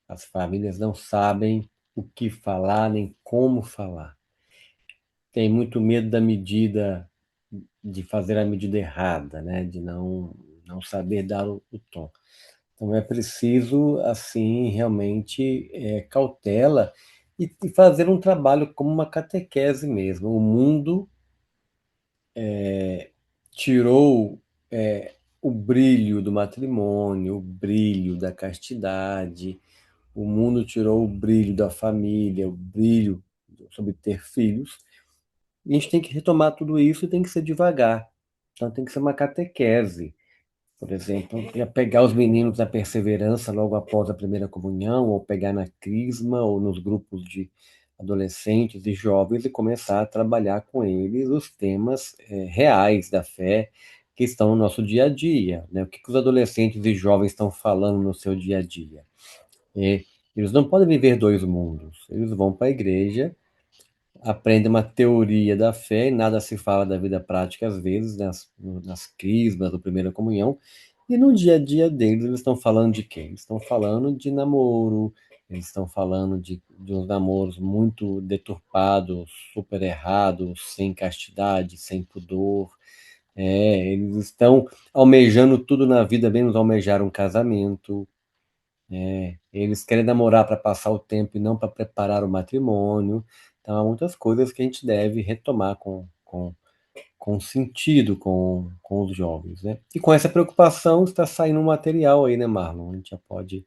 As famílias não sabem o que falar nem como falar. Tem muito medo da medida, de fazer a medida errada, né? De não saber dar o tom. Então é preciso, assim, realmente cautela e fazer um trabalho como uma catequese mesmo. O mundo tirou o brilho do matrimônio, o brilho da castidade, o mundo tirou o brilho da família, o brilho sobre ter filhos. E a gente tem que retomar tudo isso e tem que ser devagar. Então tem que ser uma catequese. Por exemplo, já pegar os meninos na perseverança logo após a primeira comunhão, ou pegar na crisma, ou nos grupos de adolescentes e jovens e começar a trabalhar com eles os temas reais da fé que estão no nosso dia a dia, né? O que os adolescentes e jovens estão falando no seu dia a dia? Eles não podem viver dois mundos. Eles vão para a igreja, aprendem uma teoria da fé, e nada se fala da vida prática às vezes, nas crismas, da primeira comunhão, e no dia a dia deles eles estão falando de quê? Eles estão falando de namoro, eles estão falando de uns namoros muito deturpados, super errados, sem castidade, sem pudor. Eles estão almejando tudo na vida, menos almejar um casamento. Eles querem namorar para passar o tempo e não para preparar o matrimônio. Então, há muitas coisas que a gente deve retomar com sentido com os jovens, né? E com essa preocupação está saindo um material aí, né, Marlon? A gente já pode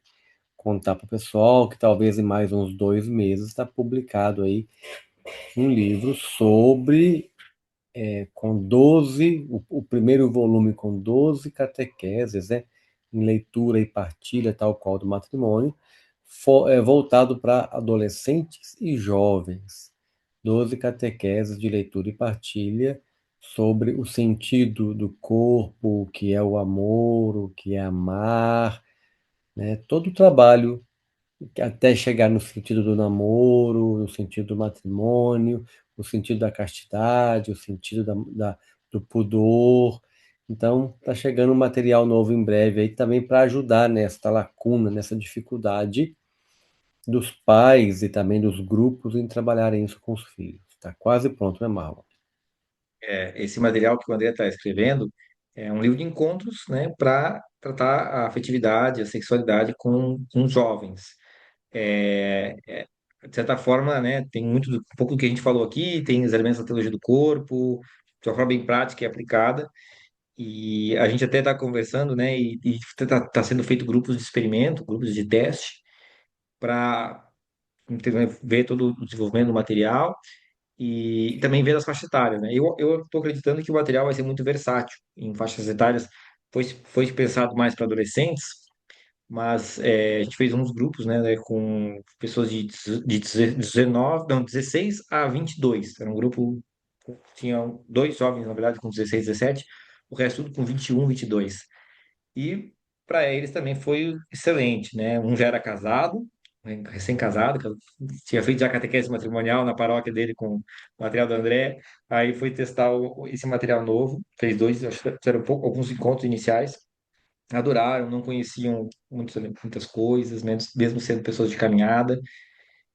contar para o pessoal que talvez em mais uns 2 meses está publicado aí um livro sobre, com 12, o primeiro volume com 12 catequeses, né? Em leitura e partilha, tal qual do matrimônio, voltado para adolescentes e jovens. 12 catequeses de leitura e partilha sobre o sentido do corpo, o que é o amor, o que é amar, né? Todo o trabalho até chegar no sentido do namoro, no sentido do matrimônio, no sentido da castidade, o sentido do pudor. Então, está chegando um material novo em breve aí também para ajudar nesta lacuna, nessa dificuldade dos pais e também dos grupos em trabalharem isso com os filhos. Está quase pronto, né, Marlon? Esse material que o André está escrevendo é um livro de encontros, né, para tratar a afetividade, a sexualidade com os jovens. De certa forma, né, tem um pouco do que a gente falou aqui, tem os elementos da teologia do corpo, de uma forma bem prática e aplicada. E a gente até está conversando, né? E está sendo feito grupos de experimento, grupos de teste, para ver todo o desenvolvimento do material e também ver as faixas etárias, né? Eu estou acreditando que o material vai ser muito versátil em faixas etárias. Foi pensado mais para adolescentes, mas a gente fez uns grupos, né, com pessoas de 19, não, 16 a 22. Era um grupo, tinha dois jovens, na verdade, com 16, 17, o resto tudo com 21, 22. E para eles também foi excelente, né? Um já era casado, recém-casado, tinha feito já catequese matrimonial na paróquia dele com o material do André, aí foi testar esse material novo, fez dois, acho que fizeram alguns encontros iniciais, adoraram, não conheciam muitas coisas, mesmo sendo pessoas de caminhada,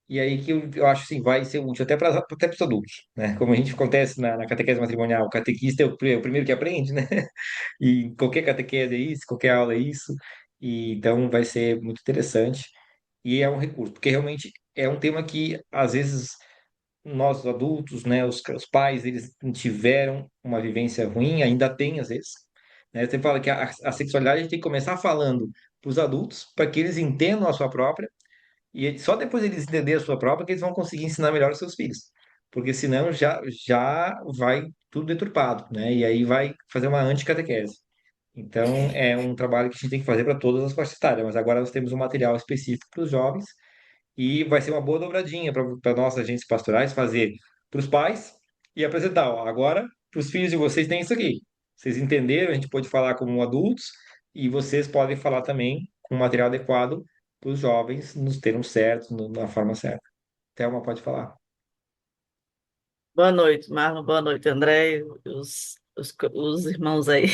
e aí que eu acho assim, vai ser útil até para os adultos, né? Como a gente acontece na catequese matrimonial, o catequista é o primeiro que aprende, né? E qualquer catequese é isso, qualquer aula é isso, e então vai ser muito interessante e é um recurso, porque realmente é um tema que às vezes nós adultos, né, os pais, eles tiveram uma vivência ruim, ainda tem às vezes, né? Você fala que a sexualidade a gente tem que começar falando para os adultos, para que eles entendam a sua própria e só depois eles entenderem a sua própria que eles vão conseguir ensinar melhor os seus filhos. Porque senão já vai tudo deturpado, né? E aí vai fazer uma anticatequese. Então, é um trabalho que a gente tem que fazer para todas as faixas etárias, mas agora nós temos um material específico para os jovens e vai ser uma boa dobradinha para nossos agentes pastorais fazer para os pais e apresentar. Ó, agora, para os filhos de vocês tem isso aqui. Vocês entenderam? A gente pode falar como adultos e vocês podem falar também com material adequado para os jovens nos termos certos, na forma certa. Thelma pode falar. Boa noite, Marlon. Boa noite, André. E os irmãos aí.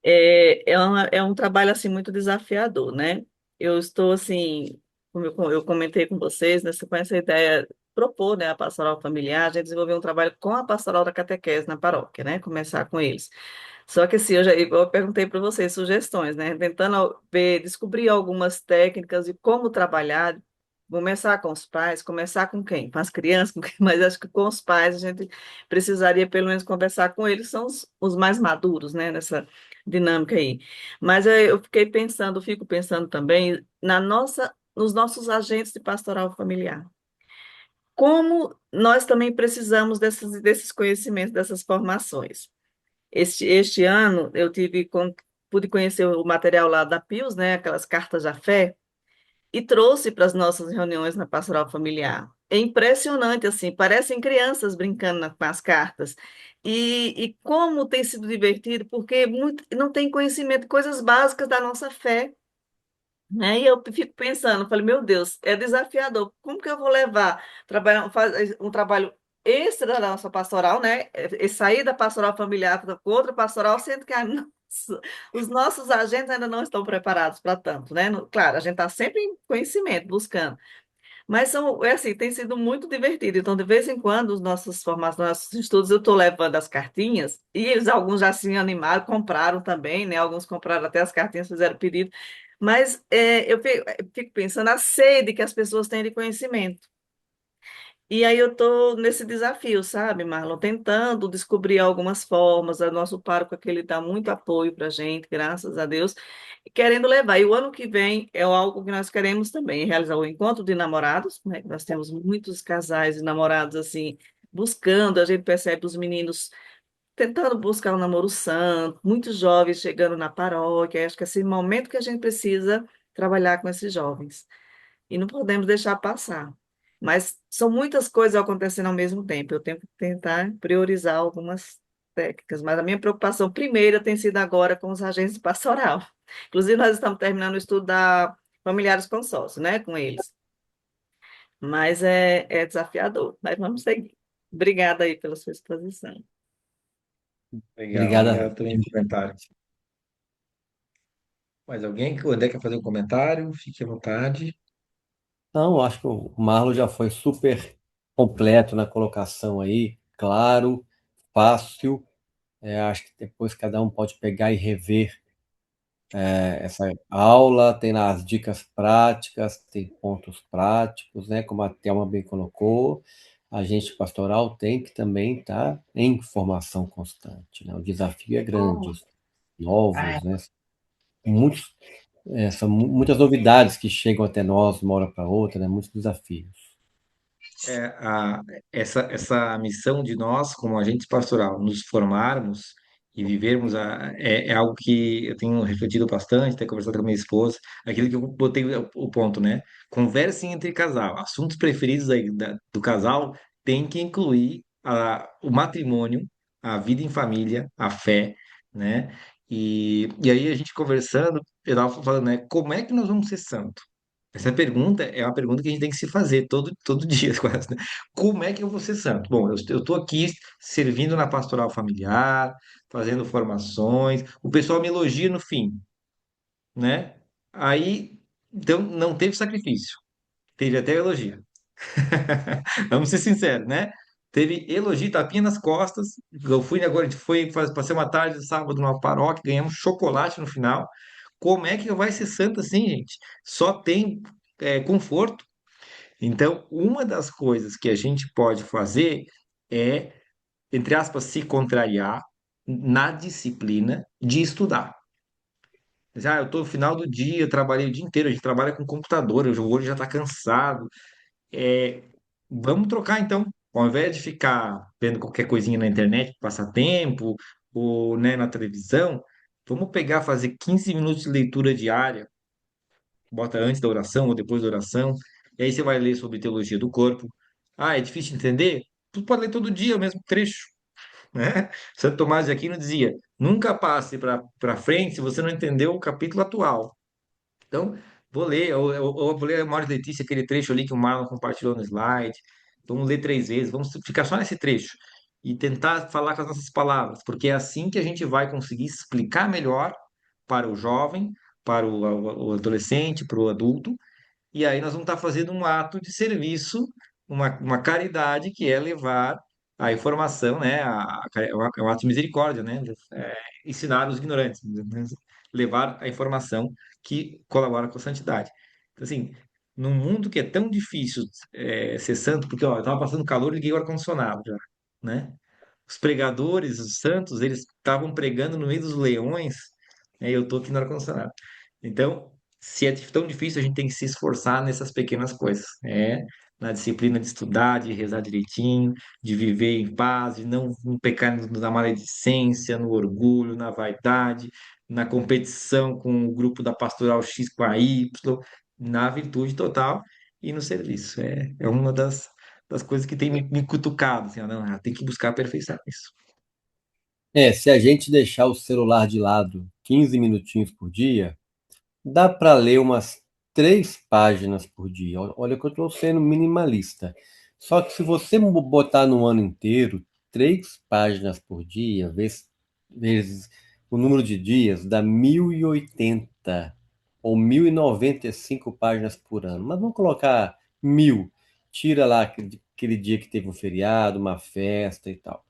É um trabalho assim muito desafiador, né? Eu estou assim, como eu comentei com vocês, né, com essa ideia, propor, né, a pastoral familiar, a gente desenvolveu um trabalho com a pastoral da catequese na paróquia, né? Começar com eles. Só que assim, igual eu perguntei para vocês sugestões, né? Tentando descobrir algumas técnicas de como trabalhar, começar com os pais, começar com quem? Com as crianças, mas acho que com os pais a gente precisaria pelo menos conversar com eles, são os mais maduros, né? Nessa dinâmica aí. Mas eu fico pensando também nos nossos agentes de pastoral familiar. Como nós também precisamos desses conhecimentos, dessas formações. Este ano pude conhecer o material lá da Pius, né, aquelas cartas da fé, e trouxe para as nossas reuniões na pastoral familiar. É impressionante, assim, parecem crianças brincando com as cartas. E como tem sido divertido, porque não tem conhecimento de coisas básicas da nossa fé. Né? E eu fico pensando, falei, meu Deus, é desafiador. Como que eu vou levar, fazer um trabalho extra da nossa pastoral, né? Sair da pastoral familiar para outra pastoral, sendo que os nossos agentes ainda não estão preparados para tanto, né? Claro, a gente está sempre em conhecimento, buscando. Mas é assim, tem sido muito divertido. Então, de vez em quando, os nossos formatos, nossos estudos, eu estou levando as cartinhas, e alguns já se animaram, compraram também, né? Alguns compraram até as cartinhas, fizeram pedido. Mas eu fico pensando a sede que as pessoas têm de conhecimento. E aí eu estou nesse desafio, sabe, Marlon? Tentando descobrir algumas formas. O nosso pároco aqui, ele dá muito apoio para a gente, graças a Deus, e querendo levar. E o ano que vem é algo que nós queremos também, realizar o encontro de namorados, né? Nós temos muitos casais de namorados, assim, buscando, a gente percebe os meninos tentando buscar um namoro santo, muitos jovens chegando na paróquia. Acho que é esse momento que a gente precisa trabalhar com esses jovens e não podemos deixar passar. Mas são muitas coisas acontecendo ao mesmo tempo. Eu tenho que tentar priorizar algumas técnicas, mas a minha preocupação primeira tem sido agora com os agentes de pastoral. Inclusive, nós estamos terminando o estudo da Familiares Consórcio, né, com eles. Mas é desafiador, mas vamos seguir. Obrigada aí pela sua exposição. Legal, Obrigada. obrigado também pelo comentário. Mais alguém que o André quer fazer um comentário? Fique à vontade. Não, acho que o Marlon já foi super completo na colocação aí, claro, fácil. Acho que depois cada um pode pegar e rever essa aula, tem lá as dicas práticas, tem pontos práticos, né, como a Thelma bem colocou. a gente pastoral tem que também estar em formação constante, né? O desafio é grande, os novos, né? Muitos, são muitas novidades que chegam até nós de uma hora para outra, né? Muitos desafios. É, essa missão de nós, como agentes pastoral, nos formarmos e vivermos é algo que eu tenho refletido bastante, tenho conversado com a minha esposa, aquilo que eu botei o ponto, né? Conversem entre casal. Assuntos preferidos aí do casal tem que incluir o matrimônio, a vida em família, a fé, né? E aí a gente conversando, eu estava falando, né? Como é que nós vamos ser santos? Essa pergunta é uma pergunta que a gente tem que se fazer todo dia, quase, né? Como é que eu vou ser santo? Bom, eu estou aqui servindo na pastoral familiar, fazendo formações, o pessoal me elogia no fim, né? Aí, então, não teve sacrifício, teve até elogio. Vamos ser sinceros, né? Teve elogio, tapinha nas costas. Eu fui agora, a gente passei uma tarde de sábado numa paróquia, ganhamos chocolate no final. Como é que vai ser santo assim, gente? Só tem conforto. Então, uma das coisas que a gente pode fazer é, entre aspas, se contrariar na disciplina de estudar. Eu estou no final do dia, eu trabalhei o dia inteiro, a gente trabalha com computador, o olho já está cansado. É, vamos trocar então. Ao invés de ficar vendo qualquer coisinha na internet, passar tempo, ou né, na televisão, vamos pegar, fazer 15 minutos de leitura diária, bota antes da oração ou depois da oração, e aí você vai ler sobre teologia do corpo. Ah, é difícil de entender? Tu pode ler todo dia o mesmo trecho, né? Santo Tomás de Aquino dizia: nunca passe para frente se você não entendeu o capítulo atual. Então, vou ler, ou vou ler a Mauro Letícia, aquele trecho ali que o Marlon compartilhou no slide. Vamos ler 3 vezes, vamos ficar só nesse trecho e tentar falar com as nossas palavras, porque é assim que a gente vai conseguir explicar melhor para o jovem, para o adolescente, para o adulto, e aí nós vamos estar fazendo um ato de serviço, uma caridade, que é levar a informação, né? É um ato de misericórdia, né? Ensinar os ignorantes, né? Levar a informação que colabora com a santidade. Então, assim, num mundo que é tão difícil ser santo, porque ó, eu estava passando calor e liguei o ar-condicionado já, né? Os pregadores, os santos, eles estavam pregando no meio dos leões, né? E eu estou aqui no ar-condicionado. Então, se é tão difícil, a gente tem que se esforçar nessas pequenas coisas. Na disciplina de estudar, de rezar direitinho, de viver em paz, de não pecar na maledicência, no orgulho, na vaidade, na competição com o grupo da pastoral X com a Y, na virtude total e no serviço. É uma das coisas que tem me cutucado, assim, ó, não, tem que buscar a perfeição nisso. Se a gente deixar o celular de lado 15 minutinhos por dia, dá para ler umas 3 páginas por dia. Olha que eu estou sendo minimalista. Só que se você botar no ano inteiro, 3 páginas por dia, vezes o número de dias, dá 1080 ou 1095 páginas por ano. Mas vamos colocar 1000. Tira lá aquele dia que teve um feriado, uma festa e tal.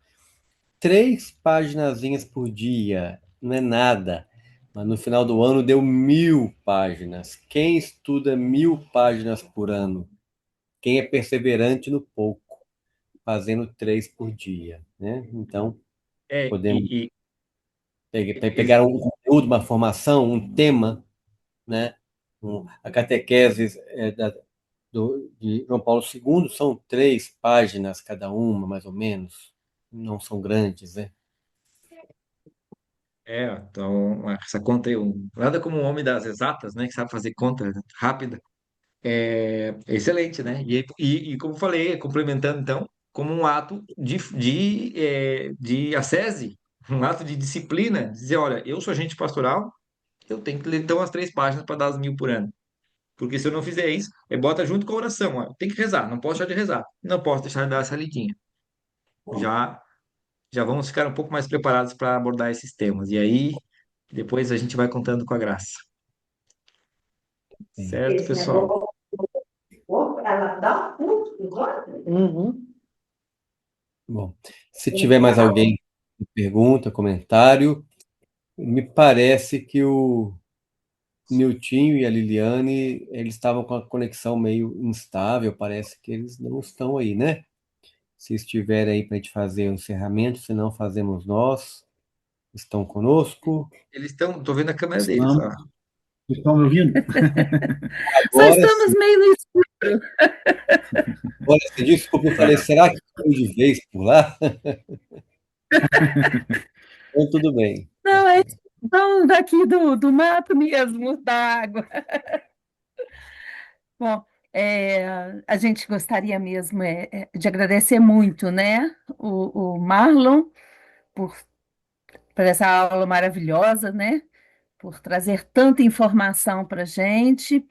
3 paginazinhas por dia, não é nada. Mas no final do ano deu 1000 páginas. Quem estuda 1000 páginas por ano? Quem é perseverante no pouco, fazendo 3 por dia, né? Então, É, podemos ex- pegar um conteúdo, uma formação, um tema, né? A catequese de João Paulo II são 3 páginas cada uma, mais ou menos. Não são grandes, né? então, essa conta aí, nada como um homem das exatas, né, que sabe fazer conta rápida, é excelente, né? E como eu falei, complementando então, como um ato de ascese, um ato de disciplina, dizer, olha, eu sou agente pastoral, eu tenho que ler então as 3 páginas para dar as 1000 por ano. Porque se eu não fizer isso, bota junto com a oração, ó, tem que rezar, não posso deixar de rezar, não posso deixar de dar essa lidinha. Já, já vamos ficar um pouco mais preparados para abordar esses temas. E aí, depois a gente vai contando com a graça. Sim. Certo, pessoal? Ela dá um Uhum. Bom, se tiver mais alguém com pergunta, comentário, me parece que o Niltinho e a Liliane, eles estavam com a conexão meio instável, parece que eles não estão aí, né? Se estiverem aí para a gente fazer o encerramento, se não fazemos nós. Estão conosco? Eles estão, tô vendo a câmera deles, Estamos, ó. estão me ouvindo? Só Agora estamos sim, meio no escuro. agora sim, desculpa, eu falei, será que foi de vez por lá? Então, tudo bem. Não, é então, daqui do mato mesmo, da água. Bom, a gente gostaria mesmo de agradecer muito, né, o Marlon por, por essa aula maravilhosa, né, por trazer tanta informação para a gente.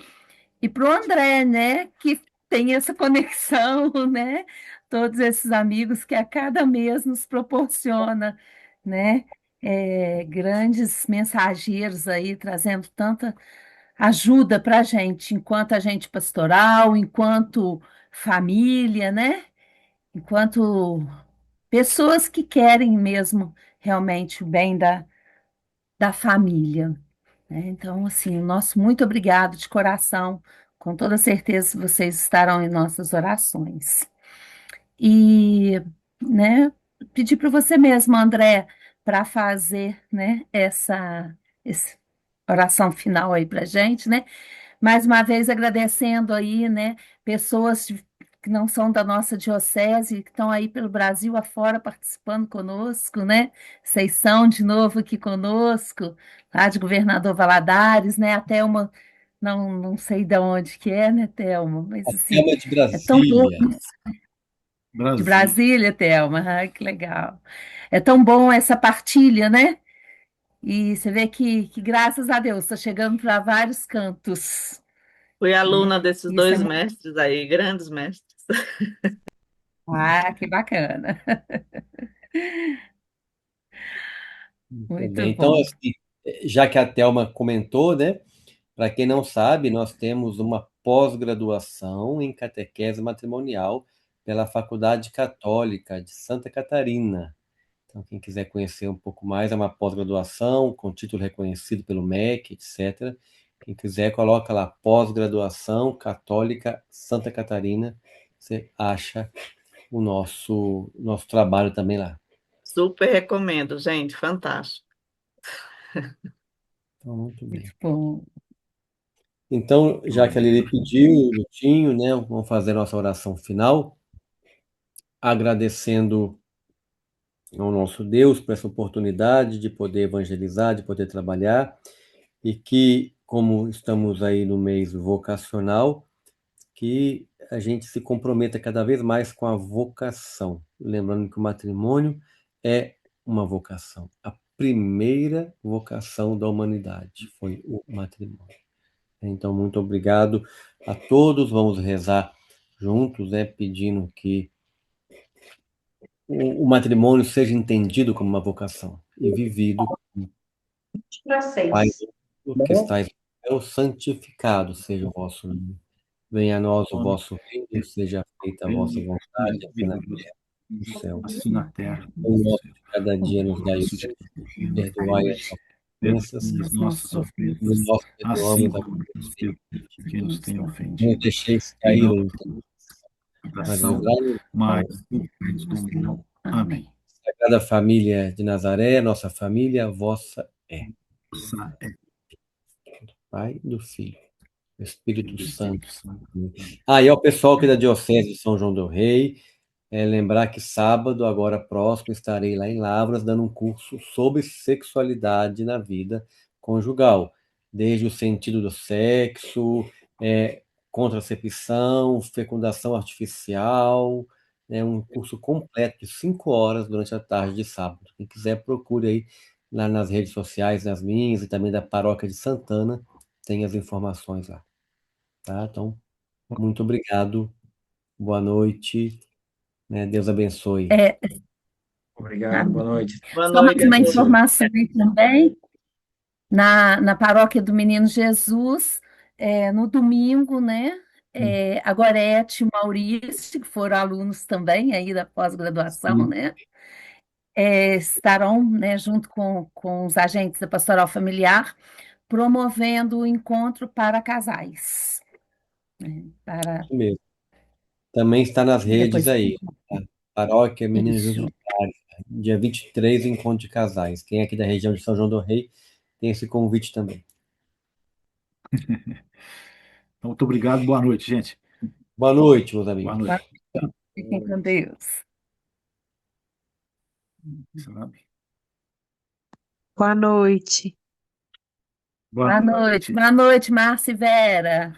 E para o André, né, que tem essa conexão, né? Todos esses amigos que a cada mês nos proporciona, né? Grandes mensageiros aí trazendo tanta ajuda para a gente, enquanto agente pastoral, enquanto família, né? Enquanto pessoas que querem mesmo realmente o bem da família, né? Então, assim, o nosso muito obrigado de coração. Com toda certeza vocês estarão em nossas orações. E, né, pedir para você mesmo, André, para fazer, né, essa oração final aí para gente, né? Mais uma vez agradecendo aí, né, pessoas que não são da nossa diocese, que estão aí pelo Brasil afora participando conosco, né? Vocês são de novo aqui conosco, lá de Governador Valadares, né? A Thelma, não sei de onde que é, né, Thelma? Mas assim, Tema de é tão bom Brasília. de Brasil. Brasília, Thelma. Ai, que legal. É tão bom essa partilha, né? E você vê que graças a Deus, está chegando para vários cantos, Fui né? aluna desses Isso é dois mestres aí, grandes mestres. que bacana. Muito Muito bem. Então, bom. assim, já que a Thelma comentou, né? Para quem não sabe, nós temos uma pós-graduação em catequese matrimonial pela Faculdade Católica de Santa Catarina. Então, quem quiser conhecer um pouco mais, é uma pós-graduação com título reconhecido pelo MEC, etc. Quem quiser, coloca lá pós-graduação Católica Santa Catarina. Você acha o nosso trabalho também lá. Super recomendo, gente, fantástico. Então, muito Muito bem. bom. Então, já que a Lili pediu, o Lutinho, né, vamos fazer nossa oração final, agradecendo ao nosso Deus por essa oportunidade de poder evangelizar, de poder trabalhar, e que, como estamos aí no mês vocacional, que a gente se comprometa cada vez mais com a vocação. Lembrando que o matrimônio é uma vocação. A primeira vocação da humanidade foi o matrimônio. Então, muito obrigado a todos. Vamos rezar juntos, né, pedindo que o matrimônio seja entendido como uma vocação e vivido como Para Pai seis. nosso que estais no céu, santificado seja o vosso nome. Venha a nós o vosso reino, seja feita a vossa vontade, assim na terra como no céu. Assim na terra O como no nosso céu. de cada dia nos dai Nosso hoje, dia perdoai as nossas ofensas, as nossas como ofensas, nós assim perdoamos a como nos quem perdoa quem nos tem não nos ofendido. deixeis E cair não em mas tentação, livrai-nos do mas mal. do mal. Amém. Sagrada Família de Nazaré, nossa família, vossa é. É Pai, do Filho, do Espírito do Santo. Espírito Santo. E ao pessoal aqui da Diocese de São João del Rei, lembrar que sábado, agora próximo, estarei lá em Lavras dando um curso sobre sexualidade na vida conjugal, desde o sentido do sexo, contracepção, fecundação artificial, um curso completo de 5 horas durante a tarde de sábado. Quem quiser, procure aí lá nas redes sociais, nas minhas e também da Paróquia de Santana, tem as informações lá, tá? Então, muito obrigado, boa noite, né? Deus abençoe. É, Obrigado, boa amém. noite. Boa Só mais noite a uma Abençoe. todos. informação aí também. Na paróquia do Menino Jesus, no domingo, né? A Gorete e o Maurício, que foram alunos também aí da pós-graduação, Sim, né? Estarão, né, junto com os agentes da Pastoral Familiar, promovendo o encontro para casais, né? isso mesmo. Também está nas redes Depois, aí, tá? Paróquia Menino Jesus Isso. de Fares. Dia 23, encontro de casais. Quem é aqui da região de São João do Rei tem esse convite também. Então, muito obrigado, boa noite, gente. Boa noite, meus Boa amigos. noite. Fiquem com Deus. Sabe? Boa noite. Boa noite. Boa noite, Márcia e Vera.